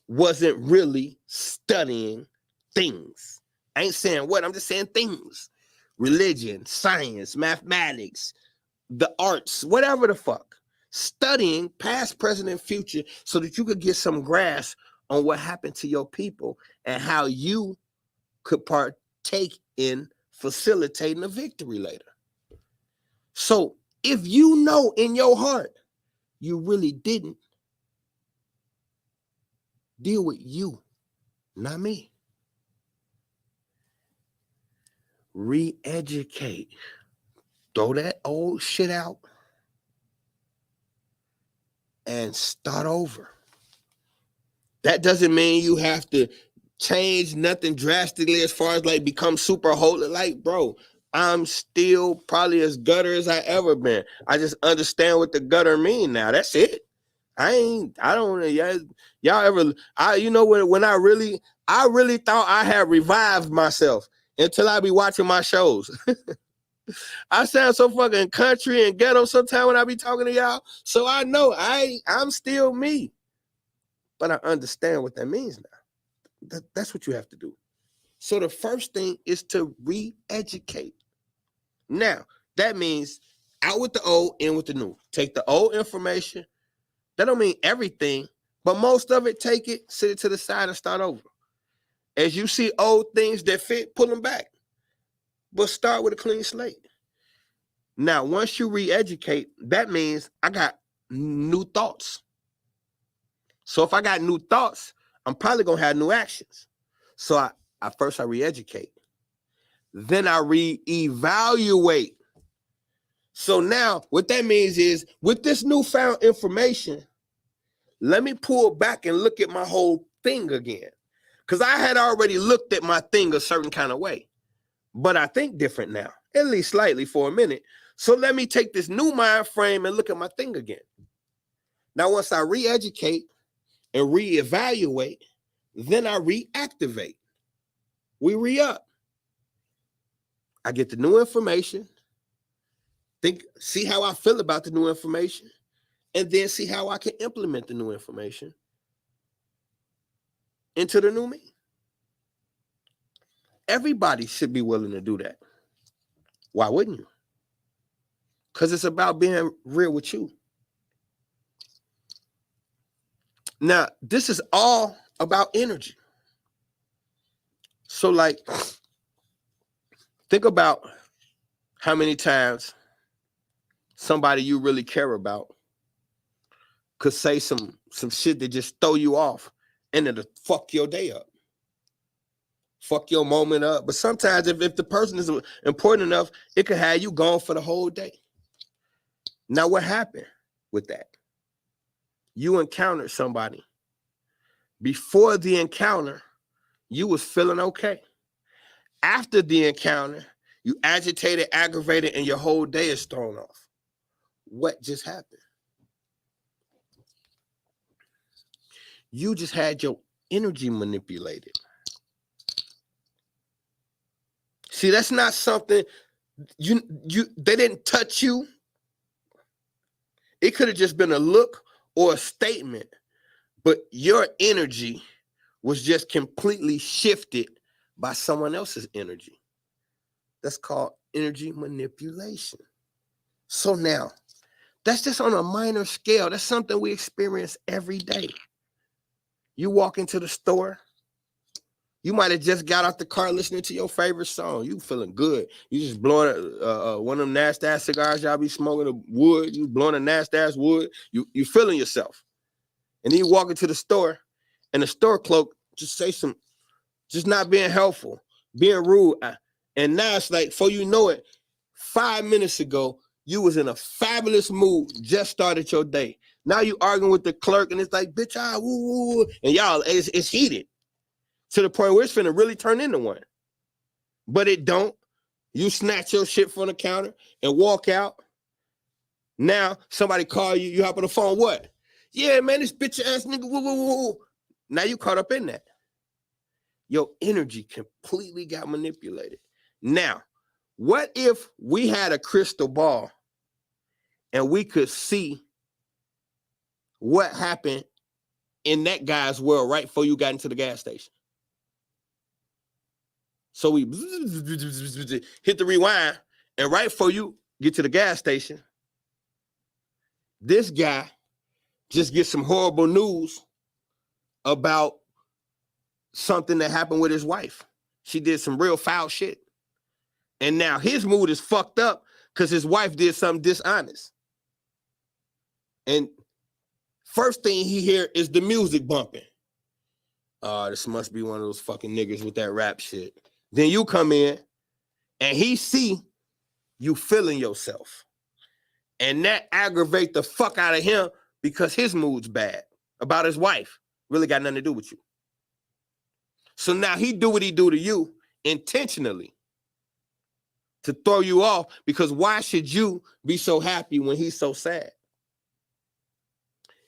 A: wasn't really studying things. I ain't saying what, I'm just saying things. Religion, science, mathematics, the arts, whatever the fuck. Studying past, present, and future so that you could get some grasp on what happened to your people and how you could partake in facilitating a victory later. So if you know in your heart you really didn't, deal with you, not me. Re-educate. Throw that old shit out and start over. That doesn't mean you have to change nothing drastically as far as like become super holy. Like, bro, I'm still probably as gutter as I ever been. I just understand what the gutter mean now. That's it. Y'all ever, when I really thought I had revived myself until I be watching my shows. I sound so fucking country and ghetto sometimes when I be talking to y'all. So I know I'm still me. But I understand what that means now. That's what you have to do. So the first thing is to re-educate. Now, that means out with the old, in with the new. Take the old information. That don't mean everything, but most of it, take it, sit it to the side and start over. As you see old things that fit, pull them back. But start with a clean slate. Now, once you re-educate, that means I got new thoughts. So if I got new thoughts, I'm probably going to have new actions. So I first re-educate. Then I re-evaluate. So now what that means is with this newfound information, let me pull back and look at my whole thing again. Because I had already looked at my thing a certain kind of way. But I think different now, at least slightly for a minute. So let me take this new mind frame and look at my thing again. Now, once I re-educate and re-evaluate, then I reactivate. We re-up. I get the new information, see how I feel about the new information, and then see how I can implement the new information into the new me. Everybody should be willing to do that. Why wouldn't you? Because it's about being real with you. Now, this is all about energy. So, like, think about how many times somebody you really care about could say some shit that just throw you off and it'll fuck your day up. Fuck your moment up. But sometimes if the person is important enough, it could have you gone for the whole day. Now, what happened with that? You encountered somebody. Before the encounter, you was feeling okay. After the encounter, you agitated, aggravated, and your whole day is thrown off. What just happened? You just had your energy manipulated. See, that's not something they didn't touch you. It could have just been a look or a statement, but your energy was just completely shifted by someone else's energy. That's called energy manipulation. So now, that's just on a minor scale. That's something we experience every day. You walk into the store, you might have just got out the car listening to your favorite song. You feeling good. You just blowing one of them nasty ass cigars y'all be smoking, the wood. You blowing a nasty ass wood. You feeling yourself. And then you walk into the store, and the store clerk just say some, just not being helpful, being rude. And now it's like, before you know it, 5 minutes ago, you was in a fabulous mood, just started your day. Now you arguing with the clerk, and it's like, bitch, woo, woo. And y'all, it's heated to the point where it's finna really turn into one. But it don't. You snatch your shit from the counter and walk out. Now somebody call you, you hop on the phone, what? Yeah, man, this bitch ass nigga, woo, woo, woo. Now you caught up in that. Your energy completely got manipulated. Now, What if we had a crystal ball and we could see what happened in that guy's world right before you got into the gas station? So we hit the rewind, and right before you get to the gas station, this guy just gets some horrible news about something that happened with his wife. She did some real foul shit. And now his mood is fucked up because his wife did something dishonest. And first thing he hear is the music bumping. This must be one of those fucking niggas with that rap shit. Then you come in and he see you feeling yourself. And that aggravate the fuck out of him because his mood's bad about his wife. Really got nothing to do with you. So now he do what he do to you intentionally to throw you off, because why should you be so happy when he's so sad?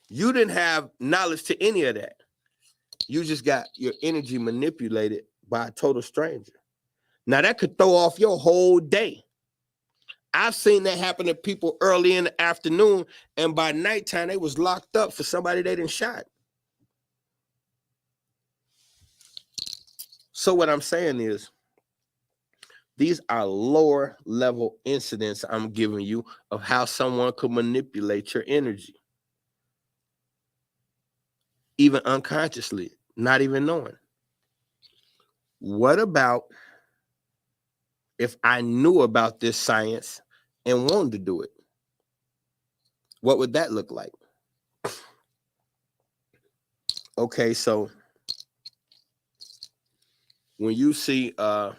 A: You didn't have knowledge to any of that. You just got your energy manipulated by a total stranger. Now that could throw off your whole day. I've seen that happen to people early in the afternoon, and by nighttime they was locked up for somebody they didn't shot. So what I'm saying is, these are lower level incidents I'm giving you of how someone could manipulate your energy. Even unconsciously, not even knowing. What about if I knew about this science and wanted to do it? What would that look like? Okay, so when you see a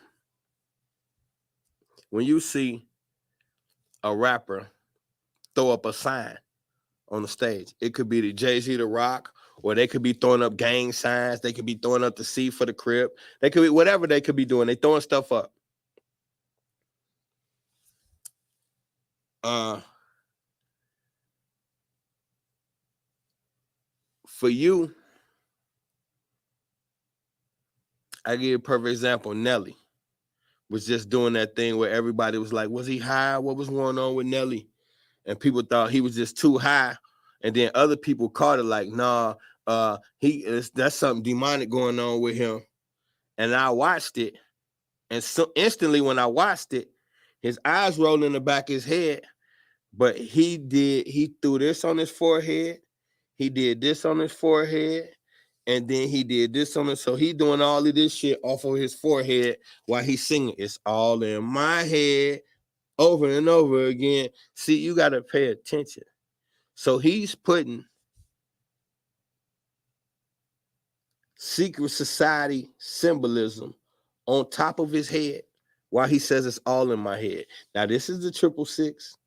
A: rapper throw up a sign on the stage, it could be the Jay-Z The Rock, or they could be throwing up gang signs, they could be throwing up the C for the crib, they could be whatever they could be doing, they throwing stuff up. For you, I give you a perfect example. Nelly was just doing that thing where everybody was like, was he high? What was going on with Nelly? And people thought he was just too high. And then other people caught it like, nah, that's something demonic going on with him. And I watched it. And so instantly when I watched it, his eyes rolled in the back of his head. But he threw this on his forehead. He did this on his forehead. And then he did this on it. So he doing all of this shit off of his forehead while he's singing, "It's all in my head," over and over again. See, you got to pay attention. So he's putting secret society symbolism on top of his head while he says it's all in my head. Now, this is the 666,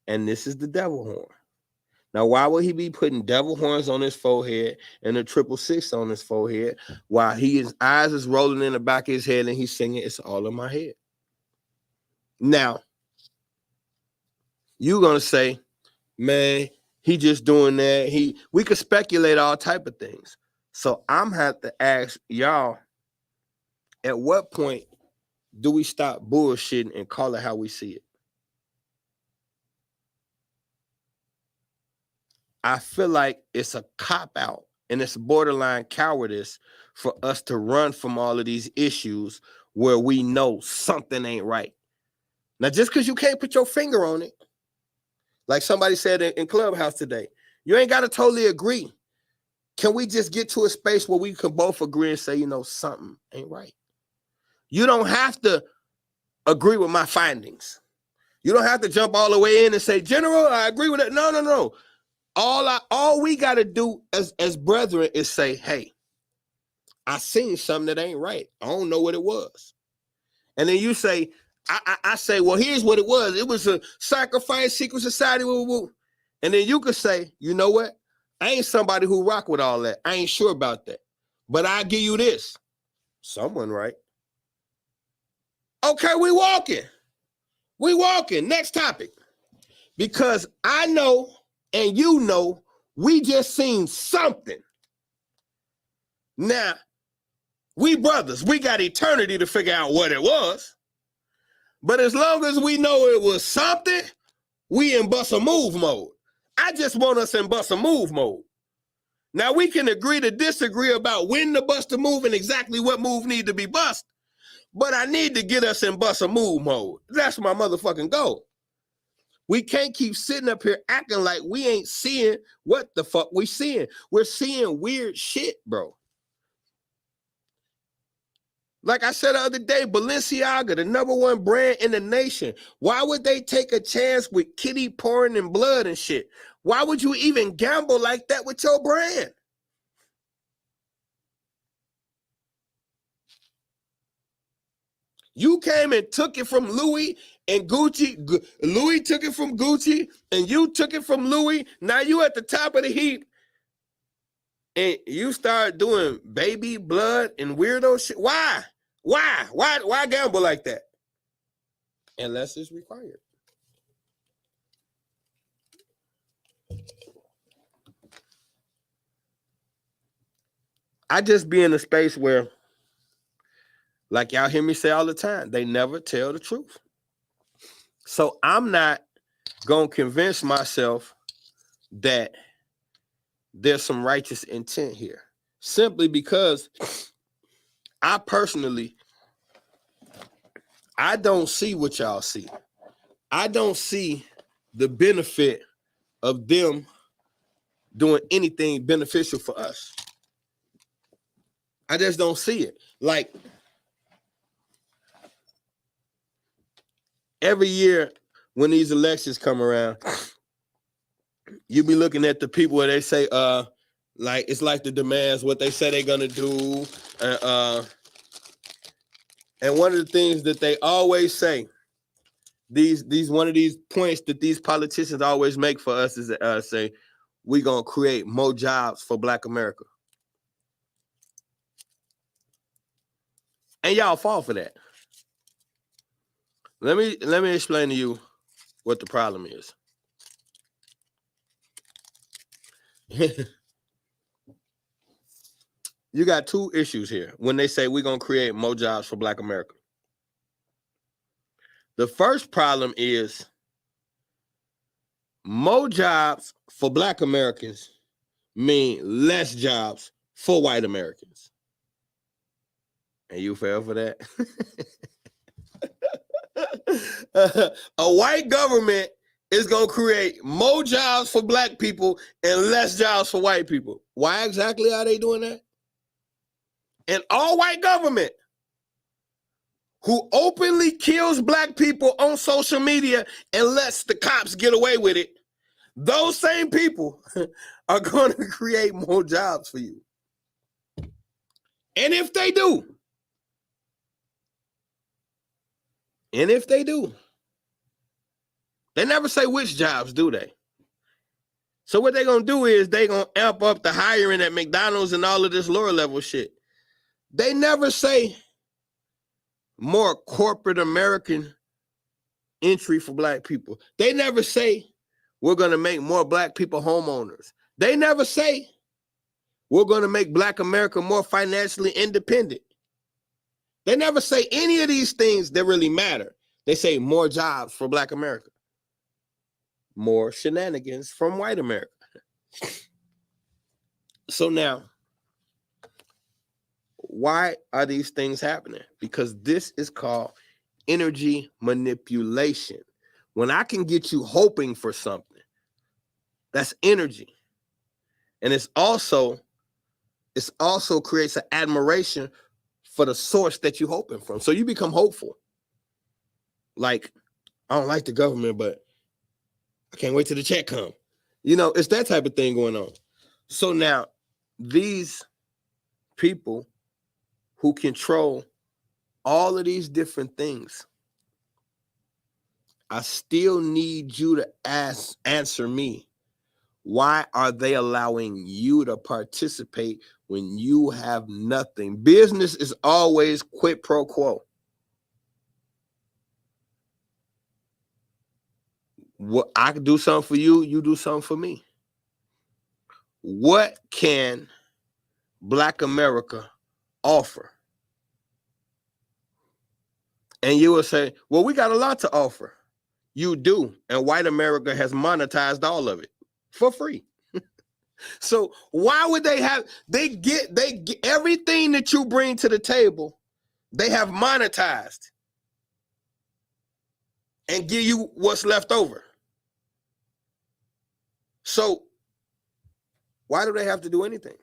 A: and this is the devil horn. Now, why would he be putting devil horns on his forehead and a 666 on his forehead while his eyes is rolling in the back of his head and he's singing, "It's all in my head"? Now, you're going to say, man, he just doing that. We could speculate all type of things. So I'm have to ask y'all, at what point do we stop bullshitting and call it how we see it? I feel like it's a cop-out and it's borderline cowardice for us to run from all of these issues where we know something ain't right. Now, just because you can't put your finger on it, like somebody said in Clubhouse today, you ain't got to totally agree. Can we just get to a space where we can both agree and say, something ain't right? You don't have to agree with my findings. You don't have to jump all the way in and say, "General, I agree with it." No. All we got to do as brethren is say, "Hey, I seen something that ain't right. I don't know what it was." And then you say, I say, "Well, here's what it was. It was a sacrifice, secret society, woo, woo." And then you could say, "You know what? I ain't somebody who rock with all that. I ain't sure about that. But I'll give you this." Someone right. Okay, we walking. Next topic. Because I know and you know we just seen something. Now, we brothers, we got eternity to figure out what it was. But as long as we know it was something, we in bust a move mode. I just want us in bust a move mode. Now we can agree to disagree about when to bust a move and exactly what move need to be bust. But I need to get us in bust a move mode. That's my motherfucking goal. We can't keep sitting up here acting like we ain't seeing what the fuck we seeing. We're seeing weird shit, bro. Like I said the other day, Balenciaga, the #1 brand in the nation. Why would they take a chance with kitty pouring in blood and shit? Why would you even gamble like that with your brand? You came and took it from Louis and Gucci. Louis took it from Gucci and you took it from Louis. Now you at the top of the heap and you start doing baby blood and weirdo shit. Why? Why gamble like that? Unless it's required. I just be in a space where, like y'all hear me say all the time, they never tell the truth. So I'm not going to convince myself that there's some righteous intent here. Simply because I personally, I don't see what y'all see. I don't see the benefit of them doing anything beneficial for us. I just don't see it. Like, every year when these elections come around, you be looking at the people where they say, like, it's like the demands, what they say they're gonna do. And one of the things that they always say, these one of these points that these politicians always make for us is say, we're gonna create more jobs for Black America. And y'all fall for that. Let me explain to you what the problem is. You got two issues here when they say we're going to create more jobs for Black America. The first problem is more jobs for Black Americans mean less jobs for white Americans. And you fell for that? A white government is going to create more jobs for Black people and less jobs for white people. Why exactly are they doing that? An all-white government who openly kills Black people on social media and lets the cops get away with it, those same people are going to create more jobs for you. And if they do, they never say which jobs, do they? So what they're going to do is they're going to amp up the hiring at McDonald's and all of this lower level shit. They never say more corporate American entry for Black people. They never say we're going to make more Black people homeowners. They never say we're going to make Black America more financially independent. They never say any of these things that really matter. They say more jobs for Black America, more shenanigans from white America. So now, why are these things happening? Because this is called energy manipulation. When I can get you hoping for something, that's energy. And it's also creates an admiration for the source that you're hoping from. So you become hopeful. Like, I don't like the government, but I can't wait till the check come. You know, it's that type of thing going on. So now, these people who control all of these different things, I still need you to answer me. Why are they allowing you to participate when you have nothing? Business is always quid pro quo. What I can do something for you, you do something for me. What can Black America offer? And you will say, well, we got a lot to offer. You do. And white America has monetized all of it for free. So why would they get everything that you bring to the table, they have monetized and give you what's left over. So why do they have to do anything?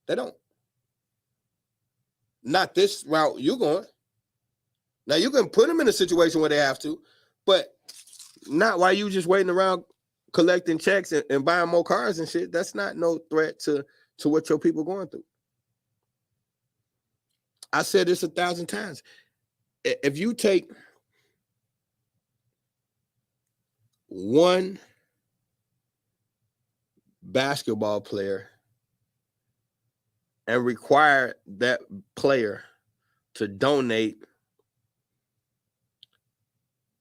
A: They don't. Not this route you're going. Now you can put them in a situation where they have to, but not while you just waiting around collecting checks and buying more cars and shit. That's not no threat to what your people going through. I said this 1,000 times. If you take one basketball player and require that player to donate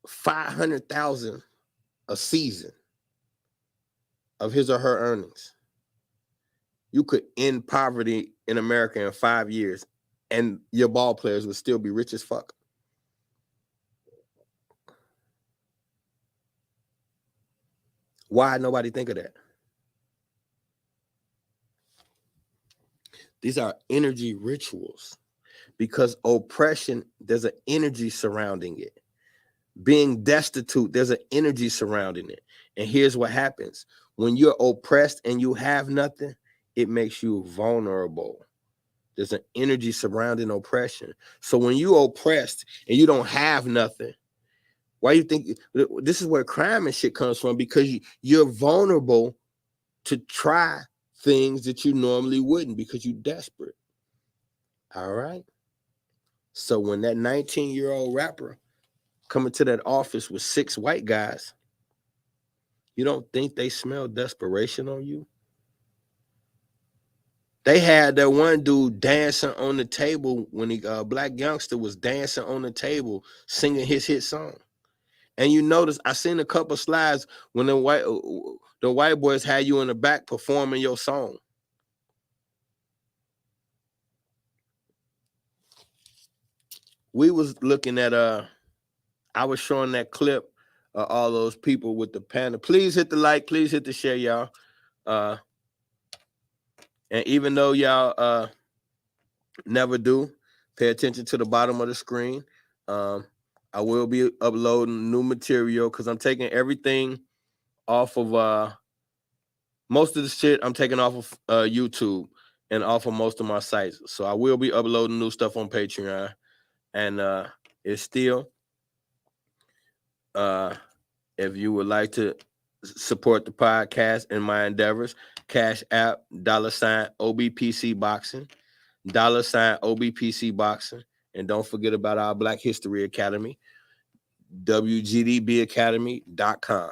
A: $500,000 a season of his or her earnings, you could end poverty in America in 5 years, and your ball players would still be rich as fuck. Why nobody think of that? These are energy rituals, because oppression, there's an energy surrounding it. Being destitute, there's an energy surrounding it. And here's what happens. When you're oppressed and you have nothing, it makes you vulnerable. There's an energy surrounding oppression. So when you're oppressed and you don't have nothing, why you think this is where crime and shit comes from? Because you're vulnerable to try things that you normally wouldn't because you're desperate. All right. So when that 19-year-old rapper coming to that office with 6 white guys, you don't think they smell desperation on you? They had that one dude dancing on the table when the black youngster was dancing on the table singing his hit song. And you notice, I seen a couple slides when the white boys had you in the back performing your song. We was looking at I was showing that clip of all those people with the panda. Please hit the like, please hit the share, y'all. And even though y'all never do, pay attention to the bottom of the screen. I will be uploading new material because I'm taking everything off of most of the shit I'm taking off of YouTube and off of most of my sites. So I will be uploading new stuff on Patreon. And it's still, if you would like to support the podcast and my endeavors, Cash App, $OBPC Boxing, $OBPC Boxing. And don't forget about our Black History Academy, WGDBacademy.com.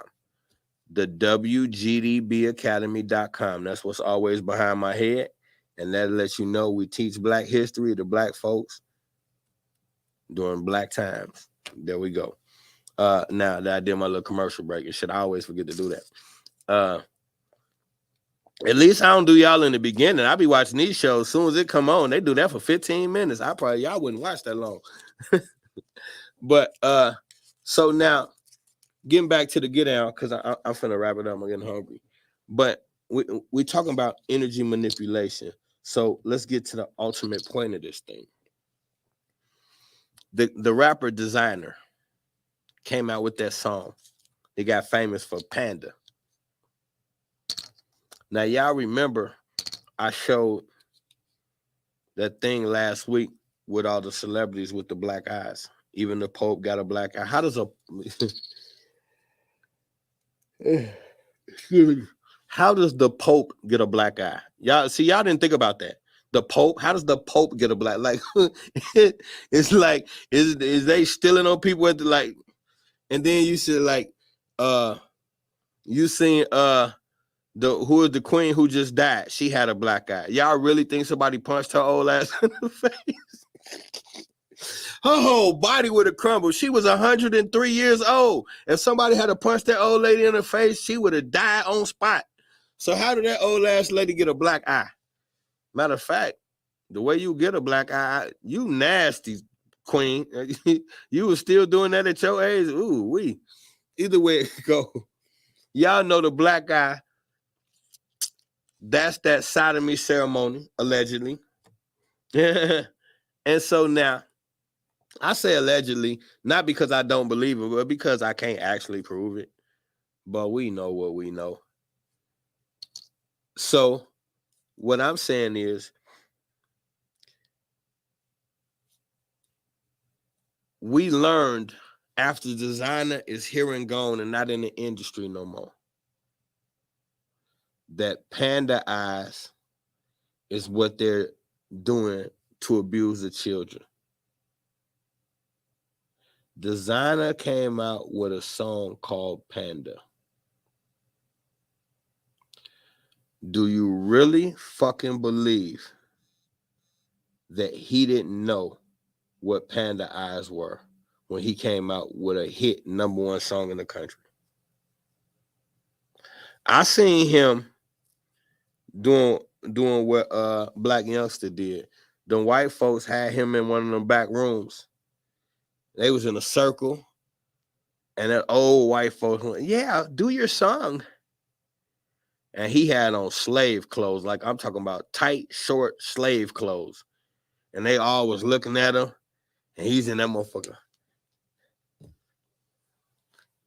A: The WGDBacademy.com. That's what's always behind my head. And that lets you know we teach Black history to Black folks during Black times. There we go. Now that I did my little commercial break and shit, I always forget to do that. At least I don't do y'all in the beginning. I be watching these shows. As soon as it come on, they do that for 15 minutes. Y'all wouldn't watch that long. But so now getting back to the get down, because I'm finna wrap it up. I'm getting hungry. But we talking about energy manipulation. So let's get to the ultimate point of this thing. The rapper Designer came out with that song. They got famous for Panda. Now, y'all remember I showed that thing last week with all the celebrities with the black eyes. Even the Pope got a black eye. How does the Pope get a black eye? Y'all didn't think about that. The Pope, how does the Pope get a black? Like, it's like, is they stealing on people at the, like, and then you said, like, you seen who is the queen who just died? She had a black eye. Y'all really think somebody punched her old ass in the face? Her whole body would have crumbled. She was 103 years old. If somebody had to punch that old lady in the face, she would have died on spot. So how did that old ass lady get a black eye? Matter of fact, the way you get a black eye, you nasty. Queen. You was still doing that at your age. Ooh, we. Either way it go. Y'all know the black guy. That's that sodomy ceremony, allegedly. And so now, I say allegedly, not because I don't believe it, but because I can't actually prove it. But we know what we know. So what I'm saying is, we learned after designer is here and gone and not in the industry no more, that panda eyes is what they're doing to abuse the children. Designer came out with a song called Panda. Do you really fucking believe that he didn't know what panda eyes were when he came out with a hit #1 song in the country? I seen him doing what Black Youngster did. The white folks had him in one of them back rooms. They was in a circle, and that old white folks went, "Yeah, do your song." And he had on slave clothes, like I'm talking about tight, short slave clothes. And they all was looking at him, and he's in that motherfucker.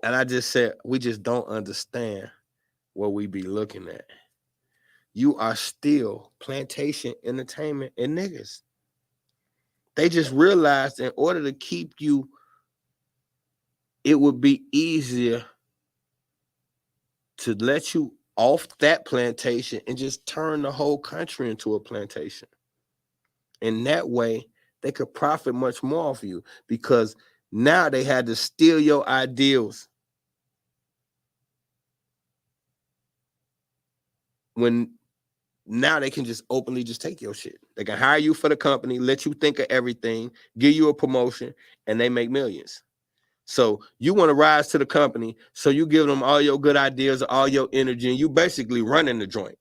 A: And I just said, we just don't understand what we be looking at. You are still plantation entertainment and niggas. They just realized in order to keep you, it would be easier to let you off that plantation and just turn the whole country into a plantation. And that way, they could profit much more off you, because now they had to steal your ideals. When now they can just openly just take your shit. They can hire you for the company, let you think of everything, give you a promotion, and they make millions. So you want to rise to the company, so you give them all your good ideas, all your energy, and you basically running the joint.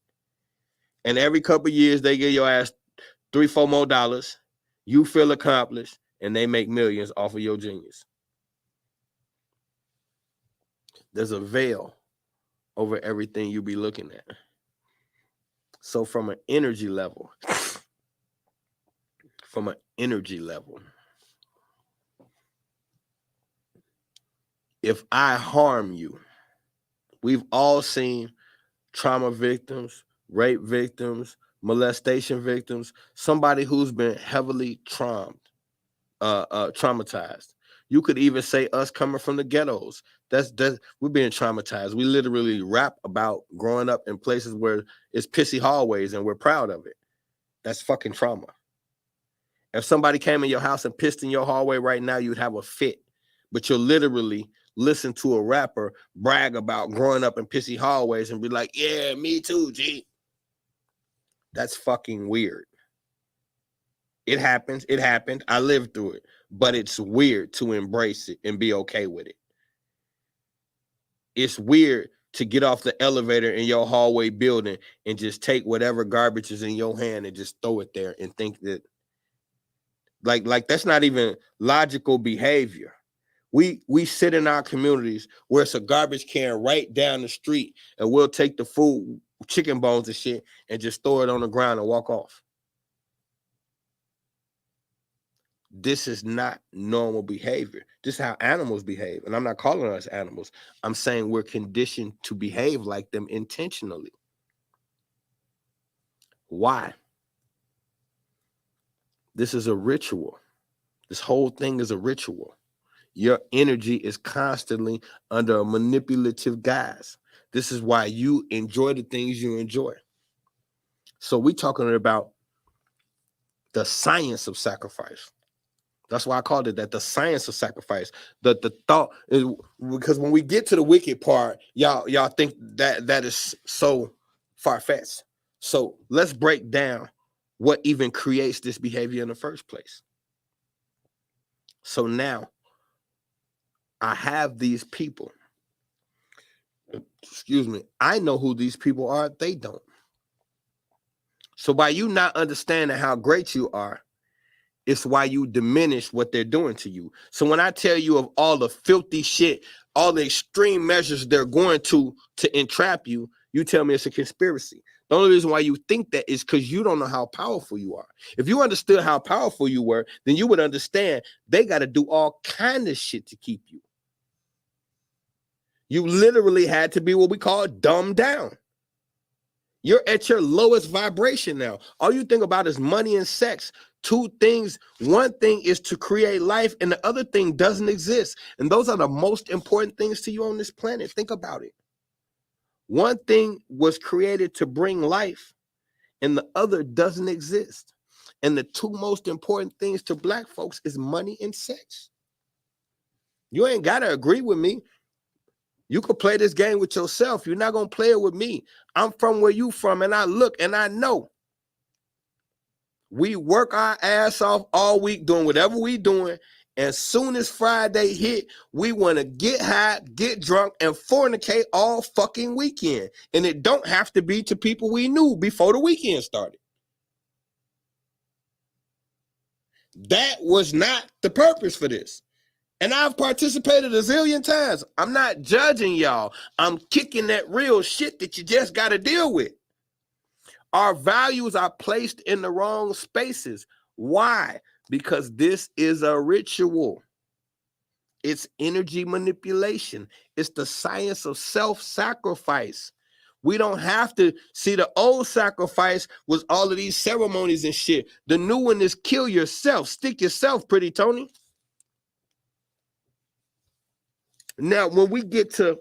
A: And every couple of years, they give your ass $3-4 more. You feel accomplished, and they make millions off of your genius. There's a veil over everything you be looking at. So from an energy level, if I harm you, we've all seen trauma victims, rape victims, molestation victims, somebody who's been heavily traumatized. You could even say us coming from the ghettos. That's we're being traumatized. We literally rap about growing up in places where it's pissy hallways and we're proud of it. That's fucking trauma. If somebody came in your house and pissed in your hallway right now, you'd have a fit. But you'll literally listen to a rapper brag about growing up in pissy hallways and be like, yeah, me too, G. That's fucking weird. It happens. It happened. I lived through it. But it's weird to embrace it and be okay with it. It's weird to get off the elevator in your hallway building and just take whatever garbage is in your hand and just throw it there and think that like that's not even logical behavior. We sit in our communities where it's a garbage can right down the street, and we'll take the food, chicken bones and shit, and just throw it on the ground and walk off. This is not normal behavior. This is how animals behave. And I'm not calling us animals. I'm saying we're conditioned to behave like them intentionally. Why? This is a ritual. This whole thing is a ritual. Your energy is constantly under a manipulative guise. This is why you enjoy the things you enjoy. So we're talking about the science of sacrifice. That's why I called it that, the science of sacrifice. The thought is, because when we get to the wicked part, y'all think that is so far-fetched. So let's break down what even creates this behavior in the first place. So now I have these people. Excuse me. I know who these people are. They don't. So by you not understanding how great you are, it's why you diminish what they're doing to you. So when I tell you of all the filthy shit, all the extreme measures they're going to entrap you, you tell me it's a conspiracy. The only reason why you think that is because you don't know how powerful you are. If you understood how powerful you were, then you would understand they got to do all kind of shit to keep you. You literally had to be what we call dumbed down. You're at your lowest vibration now. All you think about is money and sex. Two things. One thing is to create life, and the other thing doesn't exist. And those are the most important things to you on this planet. Think about it. One thing was created to bring life, and the other doesn't exist. And the two most important things to Black folks is money and sex. You ain't got to agree with me. You could play this game with yourself. You're not going to play it with me. I'm from where you from, and I look and I know. We work our ass off all week doing whatever we doing. As soon as Friday hit, we want to get high, get drunk, and fornicate all fucking weekend. And it don't have to be to people we knew before the weekend started. That was not the purpose for this. And I've participated a zillion times. I'm not judging y'all. I'm kicking that real shit that you just got to deal with. Our values are placed in the wrong spaces. Why? Because this is a ritual. It's energy manipulation. It's the science of self-sacrifice. We don't have to see the old sacrifice was all of these ceremonies and shit. The new one is kill yourself. Stick yourself, pretty Tony. Now, when we get to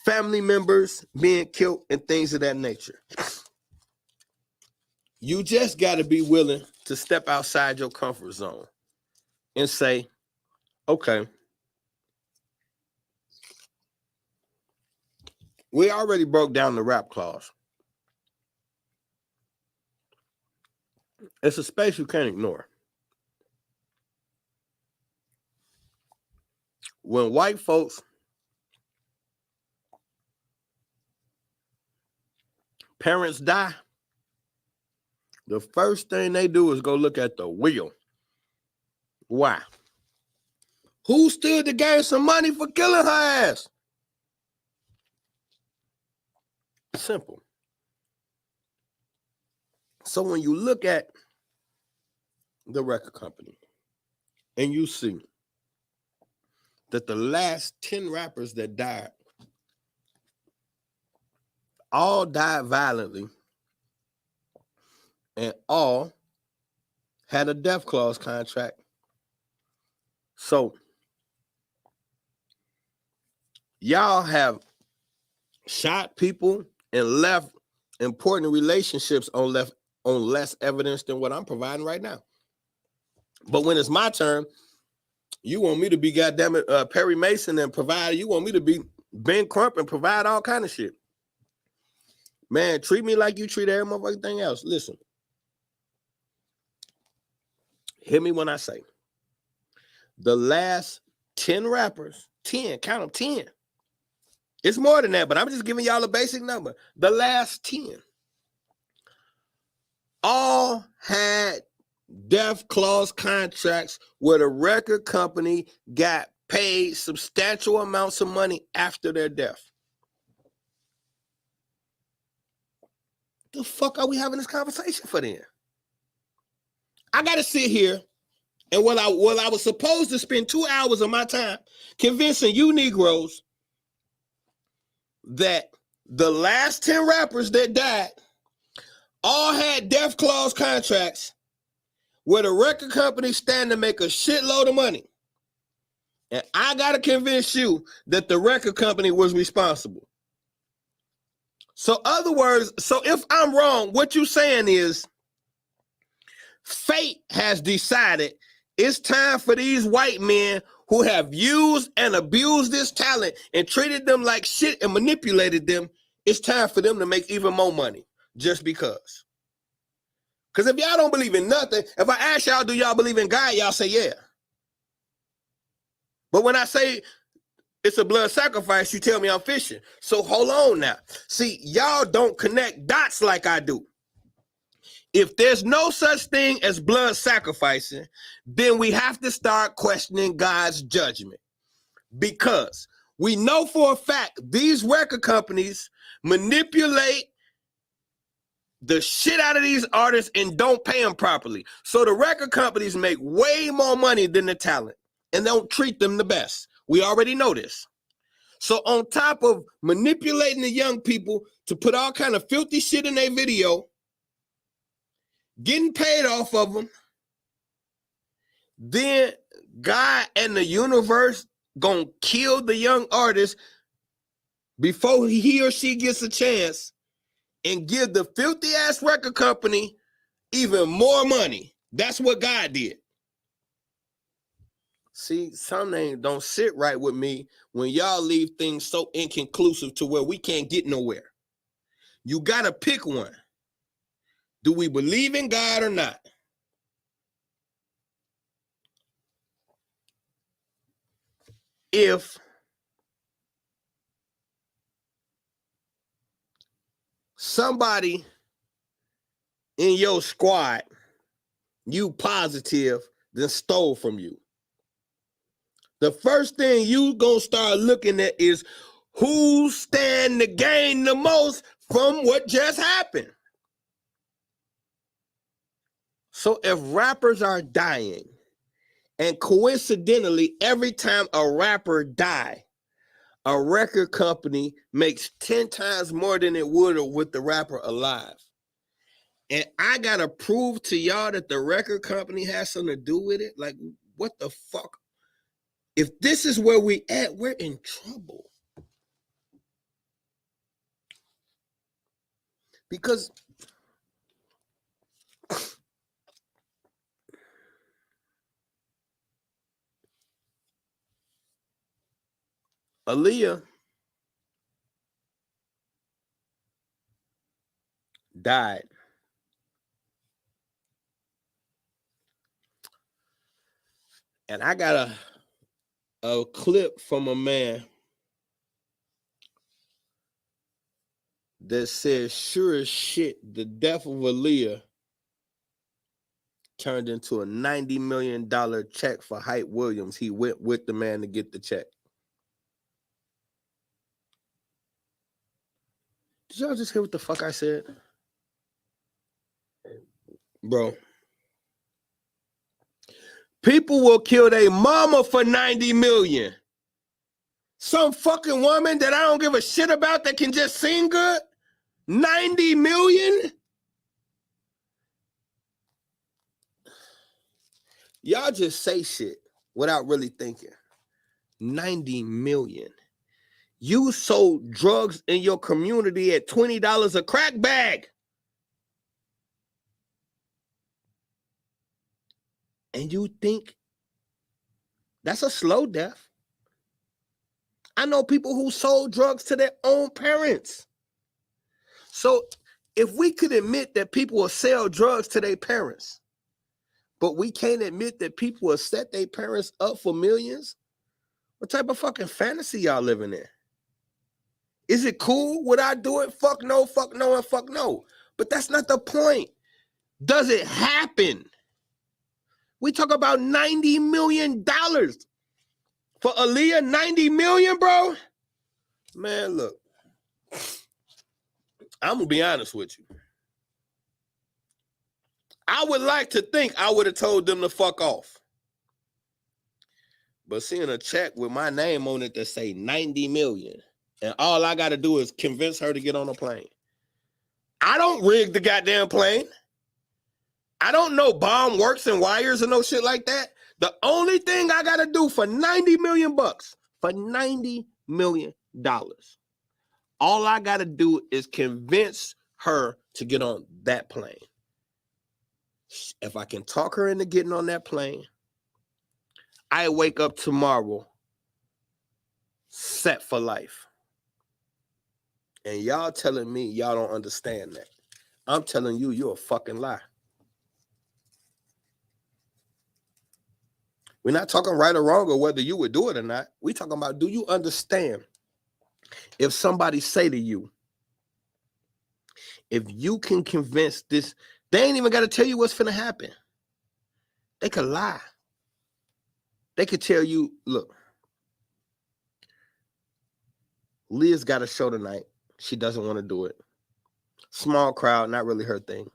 A: family members being killed and things of that nature, you just got to be willing to step outside your comfort zone and say, okay, we already broke down the rap clause. It's a space you can't ignore. When white folks parents die, the first thing they do is go look at the will. Why? Who stood to gain some money for killing her ass? Simple. So when you look at the record company and you see that the last 10 rappers that died all died violently and all had a death clause contract. So y'all have shot people and left important relationships on less evidence than what I'm providing right now. But when it's my turn, you want me to be goddammit Perry Mason and provide. You want me to be Ben Crump and provide all kind of shit. Man, treat me like you treat every motherfucking thing else. Listen. Hear me when I say the last 10 rappers, 10, count them 10. It's more than that, but I'm just giving y'all a basic number. The last 10 all had death clause contracts where the record company got paid substantial amounts of money after their death. The fuck are we having this conversation for then? I got to sit here and while I was supposed to spend 2 hours of my time convincing you Negroes that the last 10 rappers that died all had death clause contracts where the record company stand to make a shitload of money. And I got to convince you that the record company was responsible. So other words, so if I'm wrong, what you're saying is fate has decided it's time for these white men who have used and abused this talent and treated them like shit and manipulated them. It's time for them to make even more money just because. Because if y'all don't believe in nothing, if I ask y'all, do y'all believe in God? Y'all say, yeah. But when I say it's a blood sacrifice, you tell me I'm fishing. So hold on now. See, y'all don't connect dots like I do. If there's no such thing as blood sacrificing, then we have to start questioning God's judgment. Because we know for a fact these record companies manipulate the shit out of these artists and don't pay them properly. So the record companies make way more money than the talent and don't treat them the best. We already know this. So on top of manipulating the young people to put all kind of filthy shit in their video, getting paid off of them, then God and the universe gonna kill the young artist before he or she gets a chance and give the filthy ass record company even more money. That's what God did. See, something don't sit right with me when y'all leave things so inconclusive to where we can't get nowhere. You gotta pick one. Do we believe in God or not? If somebody in your squad, you positive, then stole from you, the first thing you gonna start looking at is who stand to gain the most from what just happened. So if rappers are dying, and coincidentally, every time a rapper die, a record company makes 10 times more than it would with the rapper alive. And I gotta prove to y'all that the record company has something to do with it. Like, what the fuck? If this is where we at, we're in trouble. Because Aaliyah died. And I got a clip from a man that says, sure as shit, the death of Aaliyah turned into a $90 million check for Hype Williams. He went with the man to get the check. Did y'all just hear what the fuck I said? Bro. People will kill their mama for 90 million. Some fucking woman that I don't give a shit about that can just sing good? 90 million? Y'all just say shit without really thinking. 90 million. You sold drugs in your community at $20 a crack bag. And you think that's a slow death? I know people who sold drugs to their own parents. So if we could admit that people will sell drugs to their parents, but we can't admit that people will set their parents up for millions, what type of fucking fantasy y'all living in? Is it cool? Would I do it? Fuck no, and fuck no. But that's not the point. Does it happen? We talk about $90 million for Aaliyah. 90 million, bro. Man, look. I'm gonna be honest with you. I would like to think I would have told them to fuck off. But seeing a check with my name on it that say 90 million, and all I got to do is convince her to get on a plane. I don't rig the goddamn plane. I don't know bomb works and wires and no shit like that. The only thing I got to do for 90 million bucks, for $90 million, all I got to do is convince her to get on that plane. If I can talk her into getting on that plane, I wake up tomorrow set for life. And y'all telling me y'all don't understand that. I'm telling you, you're a fucking lie. We're not talking right or wrong or whether you would do it or not. We're talking about, do you understand? If somebody say to you, if you can convince this They ain't even got to tell you what's finna happen. They could lie. They could tell you, look, Leah's got a show tonight. She doesn't want to do it. Small crowd, not really her thing.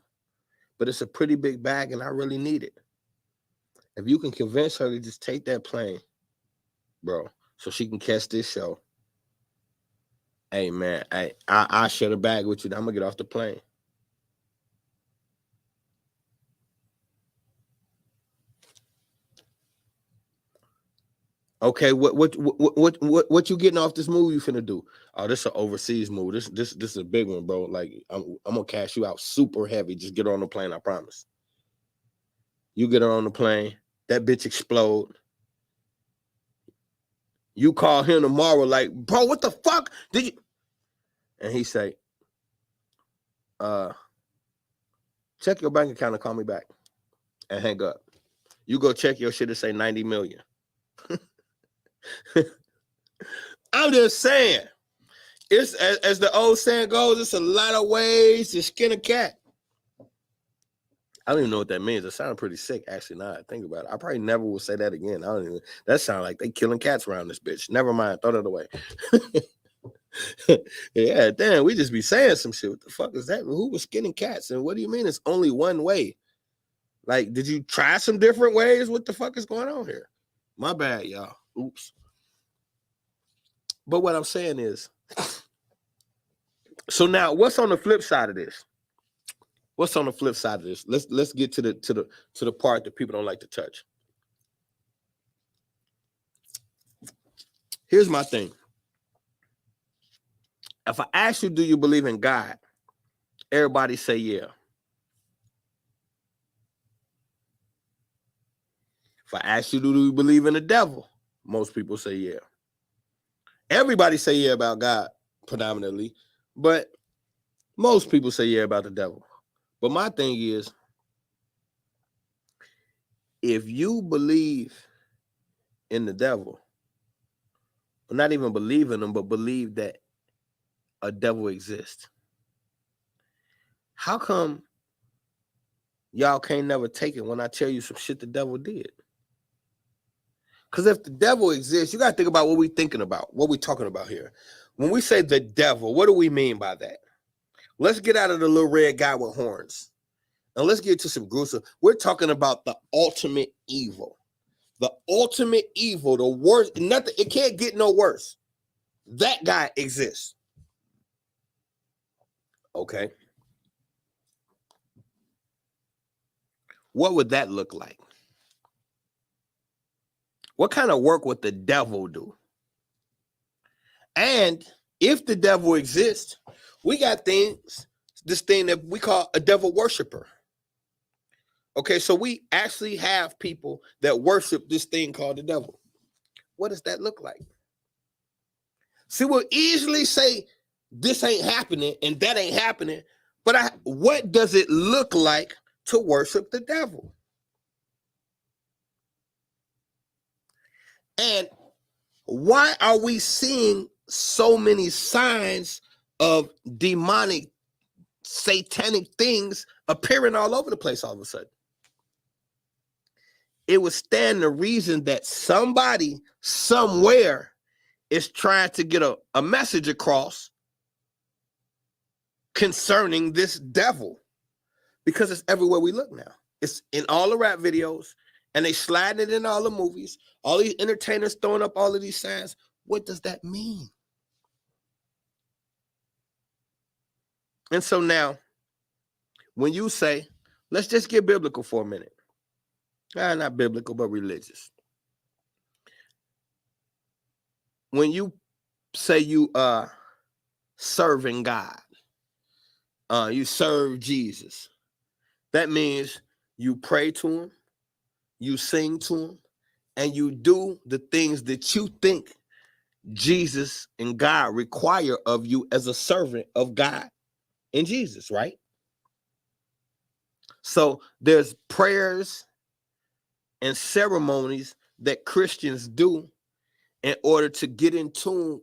A: But it's a pretty big bag, and I really need it. If you can convince her to just take that plane, bro, so she can catch this show, hey, man, I share the bag with you. I'm going to get off the plane. Okay, what you getting off this move you finna do? Oh, this is an overseas move. This is a big one, bro. Like, I'm gonna cash you out super heavy. Just get her on the plane, I promise. You get her on the plane, that bitch explode. You call him tomorrow, like, bro, what the fuck did you? And he say, check your bank account and call me back, and hang up. You go check your shit and say 90 million. I'm just saying, it's as the old saying goes, it's a lot of ways to skin a cat. I don't even know what that means. It sounded pretty sick, actually. Now I think about it, I probably never will say that again. I don't even. That sounds like they killing cats around this bitch. Never mind. Throw that away. Yeah, damn. We just be saying some shit. What the fuck is that? Who was skinning cats? And what do you mean it's only one way? Like, did you try some different ways? What the fuck is going on here? My bad, y'all. Oops. But what I'm saying is, so now what's on the flip side of this? What's on the flip side of this? Let's get to the part that people don't like to touch. Here's my thing. If I ask you, do you believe in God? Everybody say yeah. If I ask you, do you believe in the devil? Most people say yeah. Everybody say yeah about God predominantly, but most people say yeah about the devil. But my thing is, if you believe in the devil, not even believe in him, but believe that a devil exists, how come y'all can't never take it when I tell you some shit the devil did? Because if the devil exists, you got to think about what we're thinking about, what we're talking about here. When we say the devil, what do we mean by that? Let's get out of the little red guy with horns. And let's get to some gruesome. We're talking about the ultimate evil. The ultimate evil, the worst, nothing, it can't get no worse. That guy exists. Okay. What would that look like? What kind of work would the devil do? And if the devil exists, we got this thing that we call a devil worshiper. Okay, so we actually have people that worship this thing called the devil. What does that look like? See, we'll easily say this ain't happening and that ain't happening, but what does it look like to worship the devil? And why are we seeing so many signs of demonic, satanic things appearing all over the place all of a sudden? It would stand the reason that somebody somewhere is trying to get a message across concerning this devil, because it's everywhere we look now. It's in all the rap videos, and they sliding it in all the movies. All these entertainers throwing up all of these signs. What does that mean? And so now, when you say, let's just get biblical for a minute. Not biblical, but religious. When you say you are serving God, you serve Jesus, that means you pray to him, you sing to him, and you do the things that you think Jesus and God require of you as a servant of God and Jesus, right? So there's prayers and ceremonies that Christians do in order to get in tune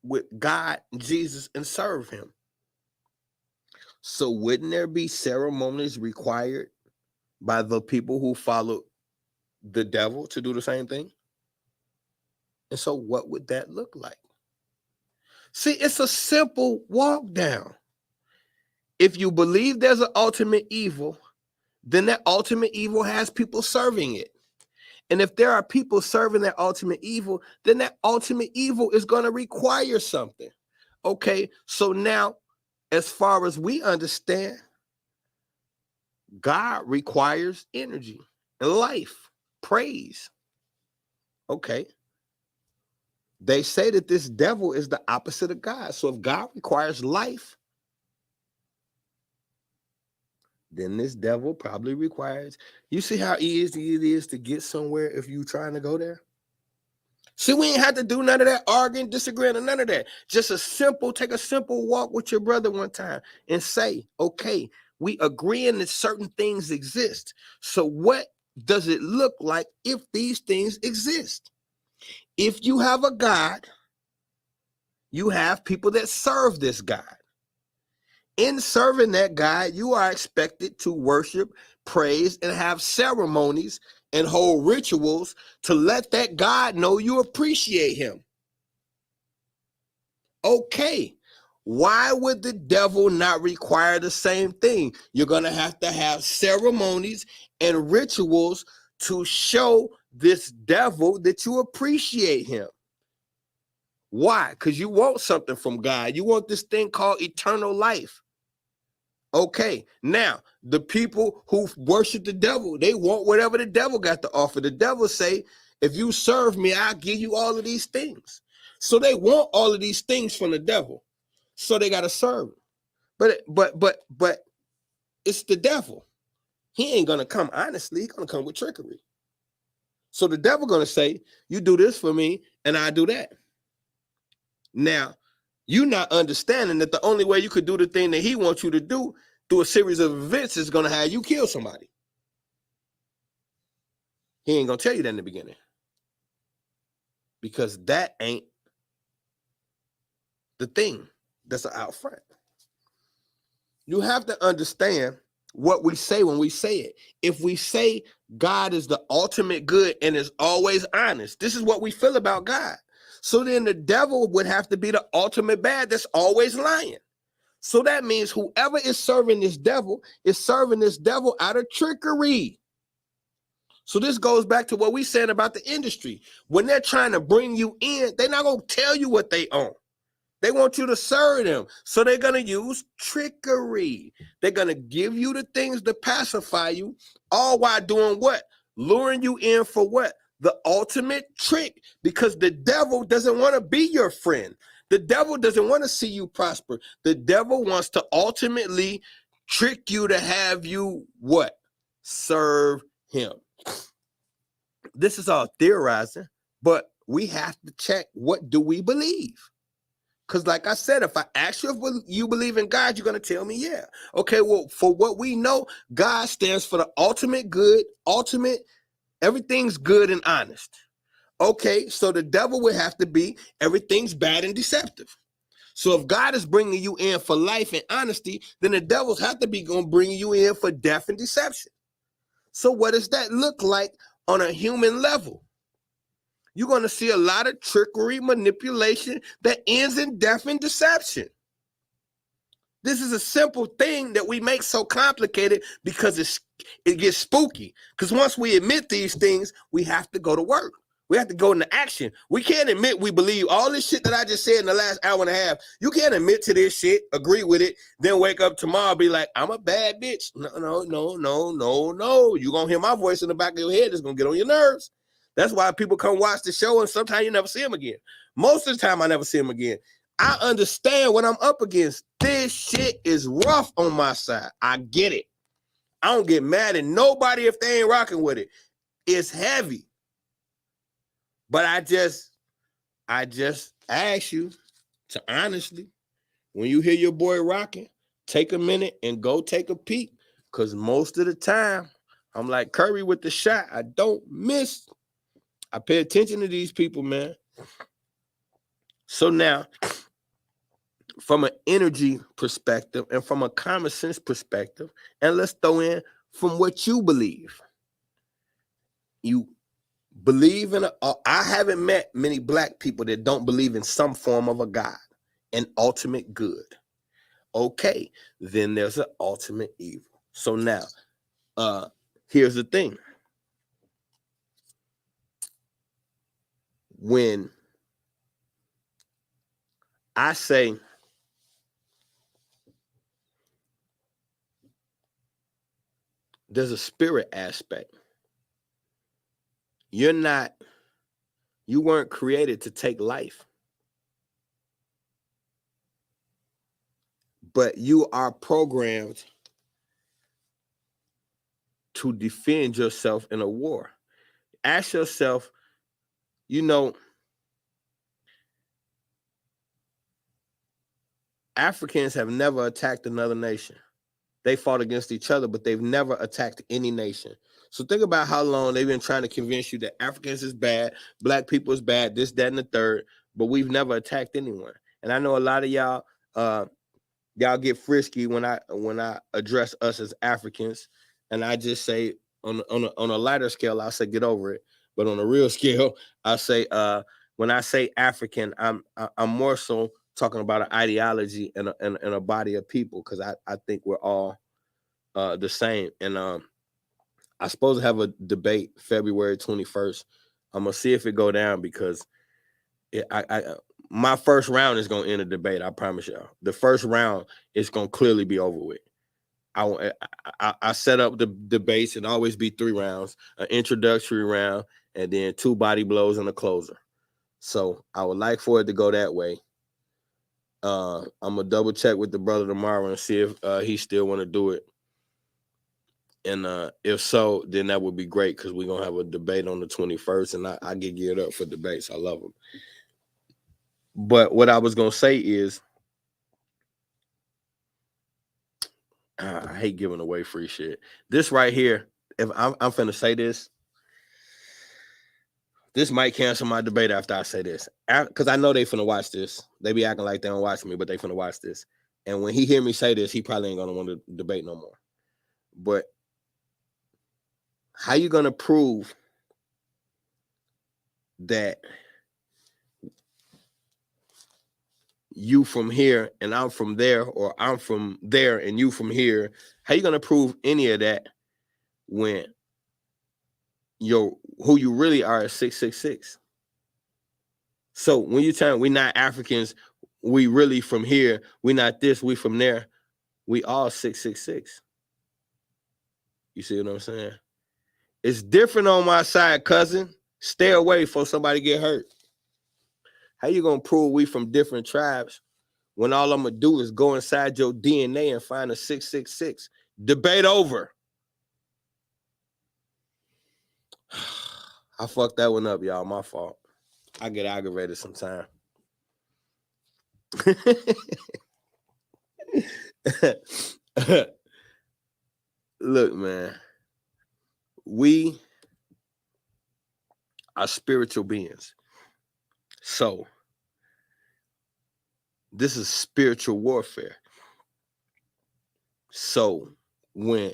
A: with God, Jesus, and serve him. So wouldn't there be ceremonies required by the people who follow the devil to do the same thing? And so what would that look like? See, it's a simple walk down. If you believe there's an ultimate evil, then that ultimate evil has people serving it. And if there are people serving that ultimate evil, then that ultimate evil is going to require something. Okay, so now, as far as we understand, God requires energy and life, praise. Okay. They say that this devil is the opposite of God. So if God requires life, then this devil probably requires. You see how easy it is to get somewhere if you're trying to go there? See, we ain't have to do none of that arguing, disagreeing, or none of that. Just take a simple walk with your brother one time and say, okay, we agreeing that certain things exist. So what does it look like if these things exist? If you have a God, you have people that serve this God. In serving that God, you are expected to worship, praise, and have ceremonies and hold rituals to let that God know you appreciate him. Okay, why would the devil not require the same thing? You're going to have ceremonies and rituals to show this devil that you appreciate him. Why? Because you want something from God. You want this thing called eternal life. Okay, now the people who worship the devil, they want whatever the devil got to offer. The devil say, if you serve me, I'll give you all of these things. So they want all of these things from the devil. So they got to serve him. But it's the devil. He ain't gonna come honestly. He's gonna come with trickery. So the devil gonna say, you do this for me, and I do that. Now, you not understanding that the only way you could do the thing that he wants you to do through a series of events is going to have you kill somebody. He ain't going to tell you that in the beginning. Because that ain't the thing that's out front. You have to understand what we say when we say it. If we say God is the ultimate good and is always honest, this is what we feel about God. So then the devil would have to be the ultimate bad that's always lying. So that means whoever is serving this devil out of trickery. So this goes back to what we said about the industry. When they're trying to bring you in, they're not going to tell you what they own. They want you to serve them. So they're going to use trickery. They're going to give you the things to pacify you, all while doing what? Luring you in for what? The ultimate trick, because the devil doesn't want to be your friend. The devil doesn't want to see you prosper. The devil wants to ultimately trick you to have you what? Serve him. This is all theorizing, but we have to check, what do we believe? Because like I said, if I ask you if you believe in God, you're going to tell me, yeah. Okay, well, for what we know, God stands for the ultimate good, everything's good and honest. Okay, so the devil would have to be everything's bad and deceptive. So if God is bringing you in for life and honesty, then the devils have to be going to bring you in for death and deception. So what does that look like on a human level? You're going to see a lot of trickery, manipulation that ends in death and deception. This is a simple thing that we make so complicated because it gets spooky. Because once we admit these things, we have to go to work. We have to go into action. We can't admit we believe all this shit that I just said in the last hour and a half. You can't admit to this shit, agree with it, then wake up tomorrow and be like, I'm a bad bitch. No. You're going to hear my voice in the back of your head. It's going to get on your nerves. That's why people come watch the show and sometimes you never see them again. Most of the time, I never see them again. I understand what I'm up against. This shit is rough on my side. I get it. I don't get mad at nobody if they ain't rocking with it. It's heavy. But I just ask you to honestly, when you hear your boy rocking, take a minute and go take a peek. Because most of the time, I'm like Curry with the shot. I don't miss. I pay attention to these people, man. So now, from an energy perspective and from a common sense perspective, and let's throw in from what you believe. You believe in I haven't met many black people that don't believe in some form of a God, an ultimate good. Okay, then there's an ultimate evil. So now, here's the thing. When I say there's a spirit aspect, you weren't created to take life, but you are programmed to defend yourself in a war. Ask yourself, Africans have never attacked another nation. They fought against each other, but they've never attacked any nation. So think about how long they've been trying to convince you that Africans is bad, black people is bad, this, that, and the third, but we've never attacked anyone. And I know a lot of y'all, y'all get frisky when I address us as Africans, and I just say on a lighter scale, I say get over it. But on a real scale, I say when I say African, I'm more so talking about an ideology and a body of people, because I think we're all the same. And I supposed to have a debate February 21st. I'm gonna see if it go down, because my first round is gonna end a debate. I promise y'all. The first round is gonna clearly be over with. I set up the debates and always be 3 rounds: an introductory round, and then 2 body blows and a closer. So I would like for it to go that way. I'm gonna double check with the brother tomorrow and see if he still want to do it. And if so, then that would be great, because we're gonna have a debate on the 21st, and I get geared up for debates. I love them. But what I was gonna say is, I hate giving away free shit. This right here, if I'm finna say this might cancel my debate after I say this, because I know they finna watch this. They be acting like they don't watch me, but they finna watch this. And when he hear me say this, he probably ain't gonna want to debate no more. But how you gonna prove that you from here and I'm from there, or I'm from there and you from here? How you gonna prove any of that when who you really are is 666? So when you tell me we not Africans, we really from here, we not this, we from there, we all 666. You see what I'm saying? It's different on my side, cousin. Stay away before somebody get hurt. How you gonna prove we from different tribes when all I'm gonna do is go inside your DNA and find a 666? Debate over. I fucked that one up, y'all. My fault. I get aggravated sometimes. Look, man, we are spiritual beings. So this is spiritual warfare. So when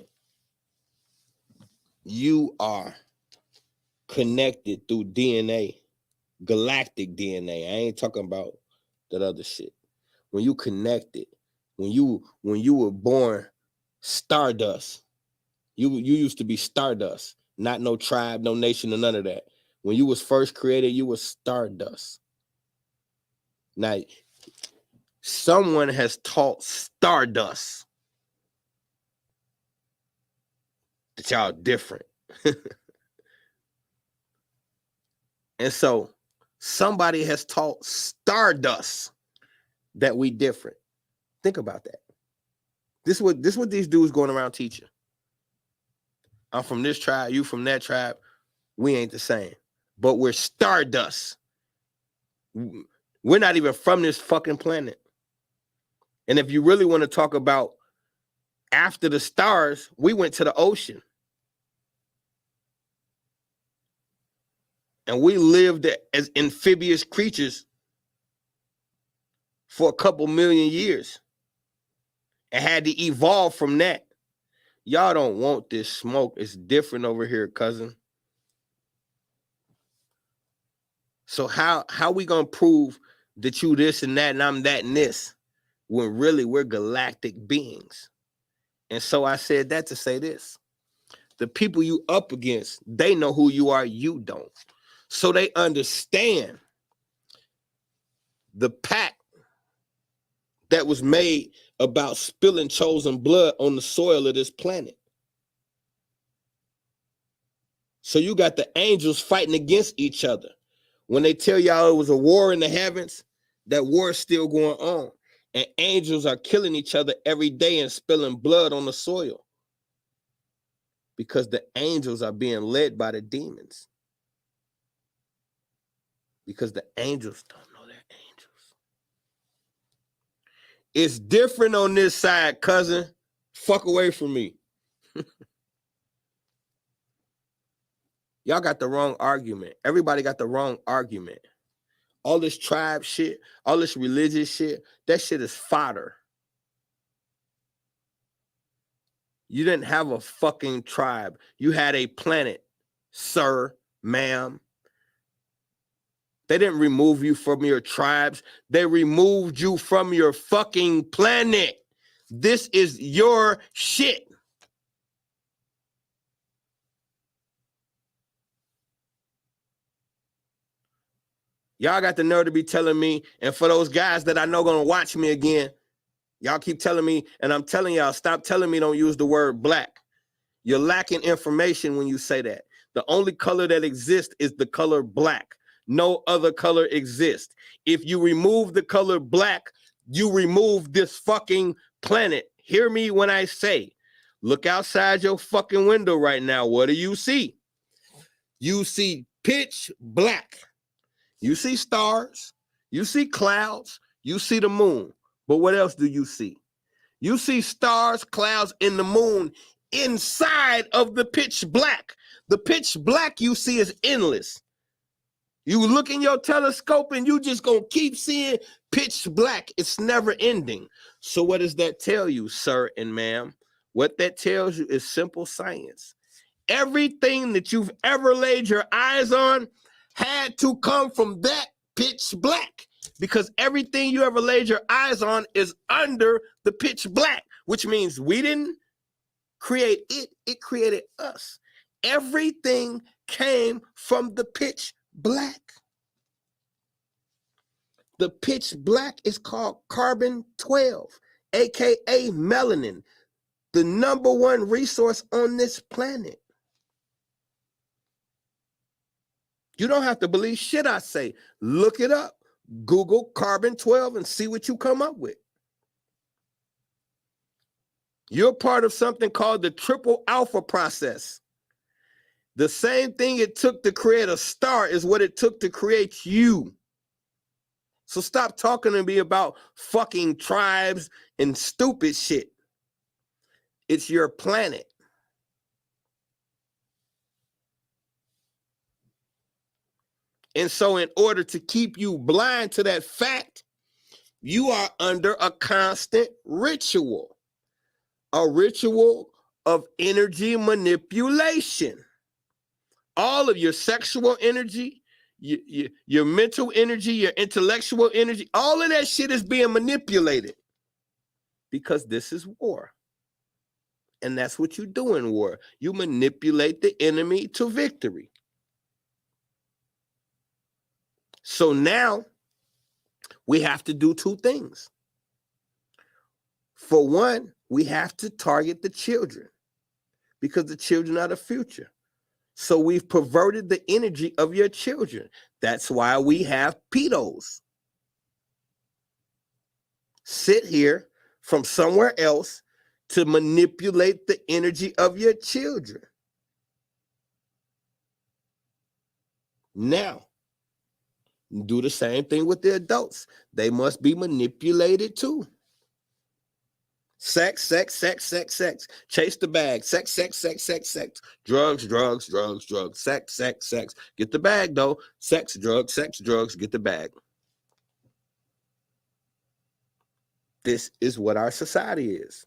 A: you are connected through DNA, galactic DNA, I ain't talking about that other shit. When you connected, when you were born stardust, you used to be stardust, not no tribe, no nation, or none of that. When you was first created, you was stardust. Now, someone has taught stardust that y'all different. And so somebody has taught stardust that we different. Think about that. This what these dudes going around teaching. I'm from this tribe, you from that tribe. We ain't the same, but we're stardust. We're not even from this fucking planet. And if you really want to talk about after the stars, we went to the ocean. And we lived as amphibious creatures for a couple million years and had to evolve from that. Y'all don't want this smoke. It's different over here, cousin. So how we gonna prove that you this and that and I'm that and this when really we're galactic beings? And so I said that to say this. The people you up against, they know who you are, you don't. So they understand the pact that was made about spilling chosen blood on the soil of this planet. So you got the angels fighting against each other. When they tell y'all it was a war in the heavens, that war is still going on. And angels are killing each other every day and spilling blood on the soil. Because the angels are being led by the demons. Because the angels don't know they're angels. It's different on this side, cousin. Fuck away from me. Y'all got the wrong argument. Everybody got the wrong argument. All this tribe shit, all this religious shit, that shit is fodder. You didn't have a fucking tribe. You had a planet, sir, ma'am. They didn't remove you from your tribes. They removed you from your fucking planet. This is your shit. Y'all got the nerve to be telling me, and for those guys that I know gonna watch me again, y'all keep telling me, and I'm telling y'all, stop telling me don't use the word black. You're lacking information when you say that. The only color that exists is the color black. No other color exists. If you remove the color black, you remove this fucking planet. Hear me when I say, look outside your fucking window right now. What do you see? You see pitch black. You see stars, you see clouds, you see the moon. But what else do you see? You see stars, clouds, and the moon inside of the pitch black. The pitch black you see is endless. You look in your telescope and you just gonna keep seeing pitch black. It's never ending. So what does that tell you, sir and ma'am? What that tells you is simple science. Everything that you've ever laid your eyes on had to come from that pitch black, because everything you ever laid your eyes on is under the pitch black, which means we didn't create it, it created us. Everything came from the pitch black. The pitch black is called carbon-12, aka melanin, the number one resource on this planet. You don't have to believe shit I say. Look it up. Google carbon-12 and see what you come up with. You're part of something called the triple alpha process. The same thing it took to create a star is what it took to create you. So stop talking to me about fucking tribes and stupid shit. It's your planet. And so in order to keep you blind to that fact, you are under a constant ritual. A ritual of energy manipulation. All of your sexual energy, your mental energy, your intellectual energy, all of that shit is being manipulated. Because this is war. And that's what you do in war. You manipulate the enemy to victory. So now we have to do two things. For one, we have to target the children because the children are the future. So we've perverted the energy of your children. That's why we have pedos. Sit here from somewhere else to manipulate the energy of your children. Now, do the same thing with the adults. They must be manipulated too. Sex, sex, sex, sex, sex. Chase the bag. Sex, sex, sex, sex, sex. Drugs, drugs, drugs, drugs. Sex, sex, sex. Get the bag though. Sex, drugs, get the bag. This is what our society is.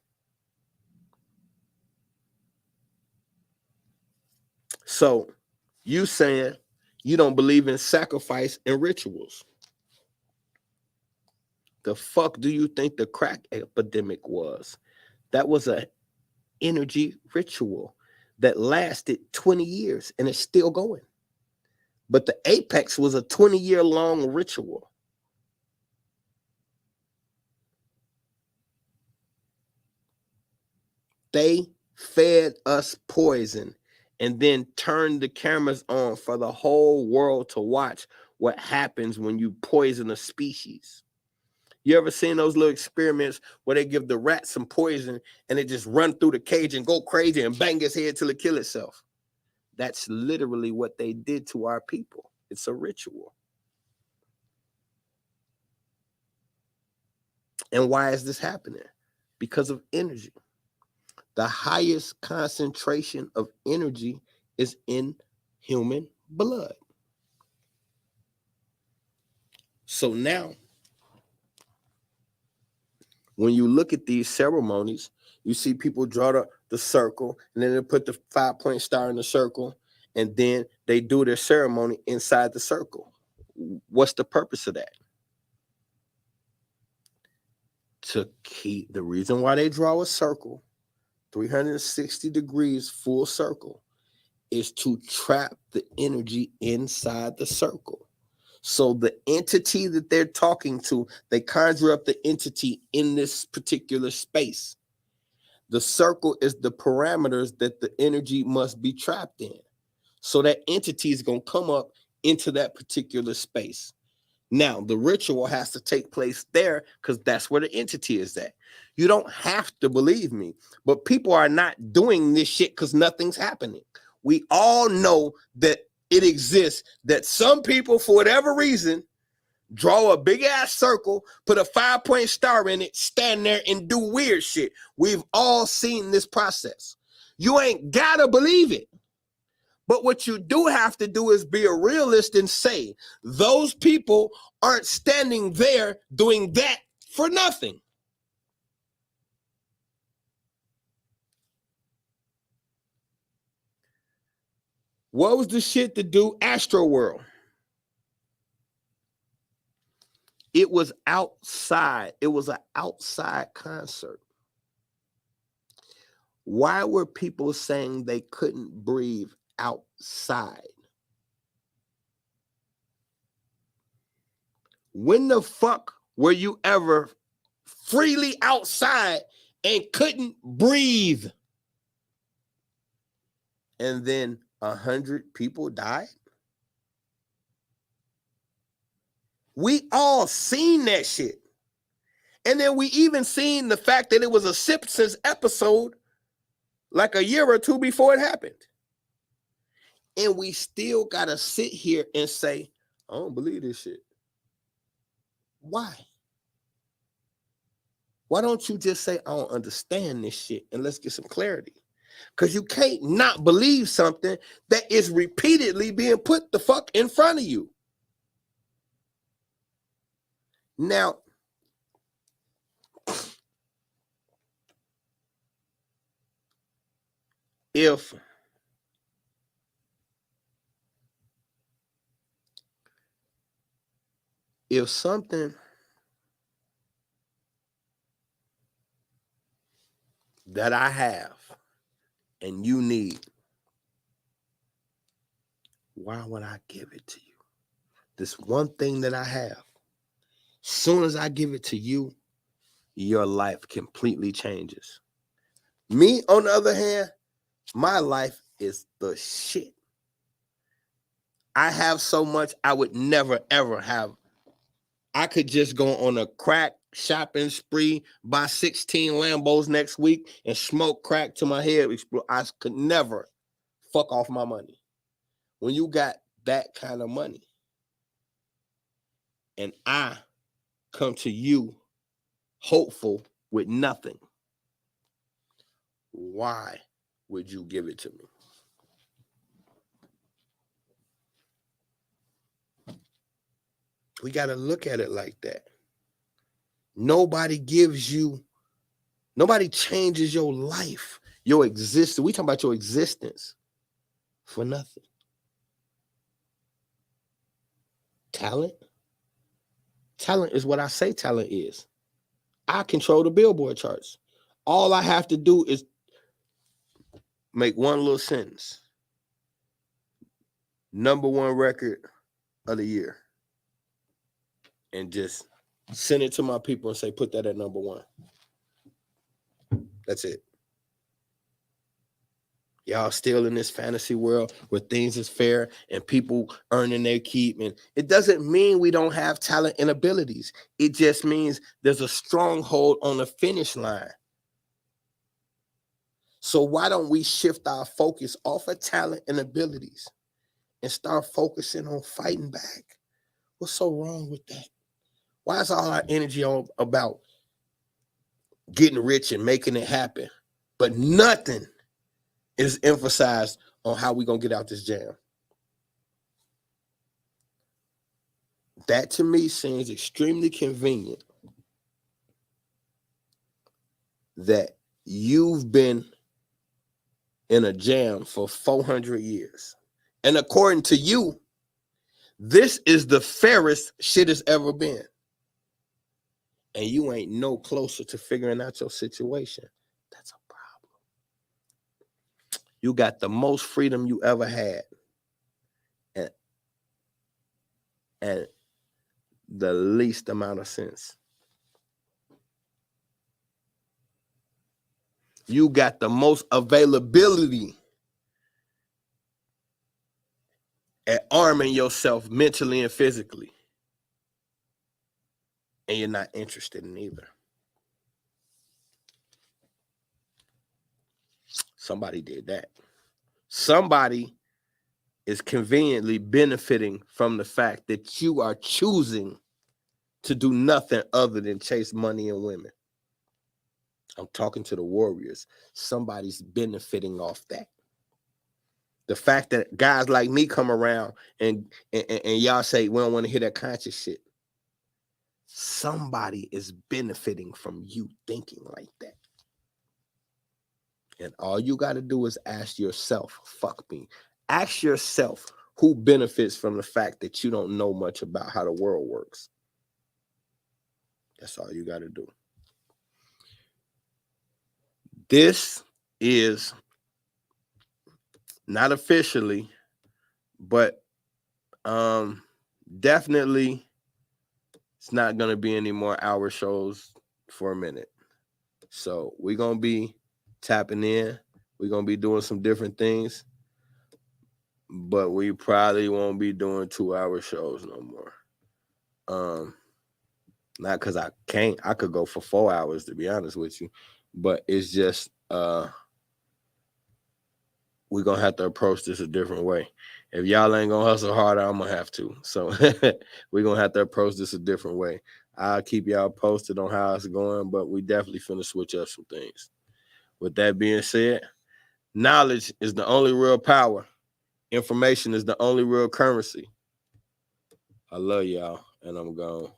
A: So you saying you don't believe in sacrifice and rituals. The fuck do you think the crack epidemic was? That was a energy ritual that lasted 20 years and it's still going. But the apex was a 20-year long ritual. They fed us poison and then turned the cameras on for the whole world to watch what happens when you poison a species. You ever seen those little experiments where they give the rat some poison and it just run through the cage and go crazy and bang its head till it kill itself? That's literally what they did to our people. It's a ritual. And why is this happening? Because of energy. The highest concentration of energy is in human blood. So now, when you look at these ceremonies, you see people draw the circle, and then they put the 5-point star in the circle, and then they do their ceremony inside the circle. What's the purpose of that? To keep the reason why they draw a circle, 360 degrees full circle, is to trap the energy inside the circle. So the entity that they're talking to, they conjure up the entity in this particular space. The circle is the parameters that the energy must be trapped in. So that entity is going to come up into that particular space. Now, the ritual has to take place there because that's where the entity is at. You don't have to believe me, but people are not doing this shit because nothing's happening. We all know that it exists, that some people, for whatever reason, draw a big ass circle, put a 5-point star in it, stand there and do weird shit. We've all seen this process. You ain't gotta believe it. But what you do have to do is be a realist and say, those people aren't standing there doing that for nothing. What was the shit to do Astro World? It was outside. It was an outside concert. Why were people saying they couldn't breathe outside? When the fuck were you ever freely outside and couldn't breathe? And then 100 people died? We all seen that shit. And then we even seen the fact that it was a Simpsons episode like a year or two before it happened. And we still gotta sit here and say, I don't believe this shit. Why? Why don't you just say, I don't understand this shit and let's get some clarity? Because you can't not believe something that is repeatedly being put the fuck in front of you. Now, if something that I have and you need, why would I give it to you? This one thing that I have, soon as I give it to you, your life completely changes. Me, on the other hand, my life is the shit. I have so much I would never, ever have. I could just go on a crack shopping spree, buy 16 Lambos next week, and smoke crack till my head explode. I could never fuck off my money. When you got that kind of money, and I come to you hopeful with nothing, why would you give it to me? We got to look at it like that. Nobody changes your life, your existence. We talking about your existence for nothing. Talent is what I say talent is. I control the Billboard charts. All I have to do is make one little sentence. #1 record of the year. And just send it to my people and say, put that at #1. That's it. Y'all still in this fantasy world where things is fair and people earning their keep. And it doesn't mean we don't have talent and abilities. It just means there's a stronghold on the finish line. So why don't we shift our focus off of talent and abilities and start focusing on fighting back? What's so wrong with that? Why is all our energy on about getting rich and making it happen, but nothing is emphasized on how we gonna get out this jam? That to me seems extremely convenient that you've been in a jam for 400 years. And according to you, this is the fairest shit has ever been. And you ain't no closer to figuring out your situation. That's a problem. You got the most freedom you ever had. And the least amount of sense. You got the most availability at arming yourself mentally and physically. And you're not interested in either. Somebody did that. Somebody is conveniently benefiting from the fact that you are choosing to do nothing other than chase money and women. I'm talking to the warriors. Somebody's benefiting off that. The fact that guys like me come around and y'all say we don't want to hear that conscious shit. Somebody is benefiting from you thinking like that. And all you got to do is ask yourself, fuck me. Ask yourself who benefits from the fact that you don't know much about how the world works. That's all you got to do. This is not officially, but definitely it's not going to be any more hour shows for a minute. So we're going to be tapping in. We're going to be doing some different things, but we probably won't be doing 2-hour shows no more. Not because I can't. I could go for 4 hours, to be honest with you, but it's just we're going to have to approach this a different way. If y'all ain't going to hustle harder, I'm going to have to. So we're going to have to approach this a different way. I'll keep y'all posted on how it's going, but we definitely finna switch up some things. With that being said, knowledge is the only real power. Information is the only real currency. I love y'all, and I'm gone.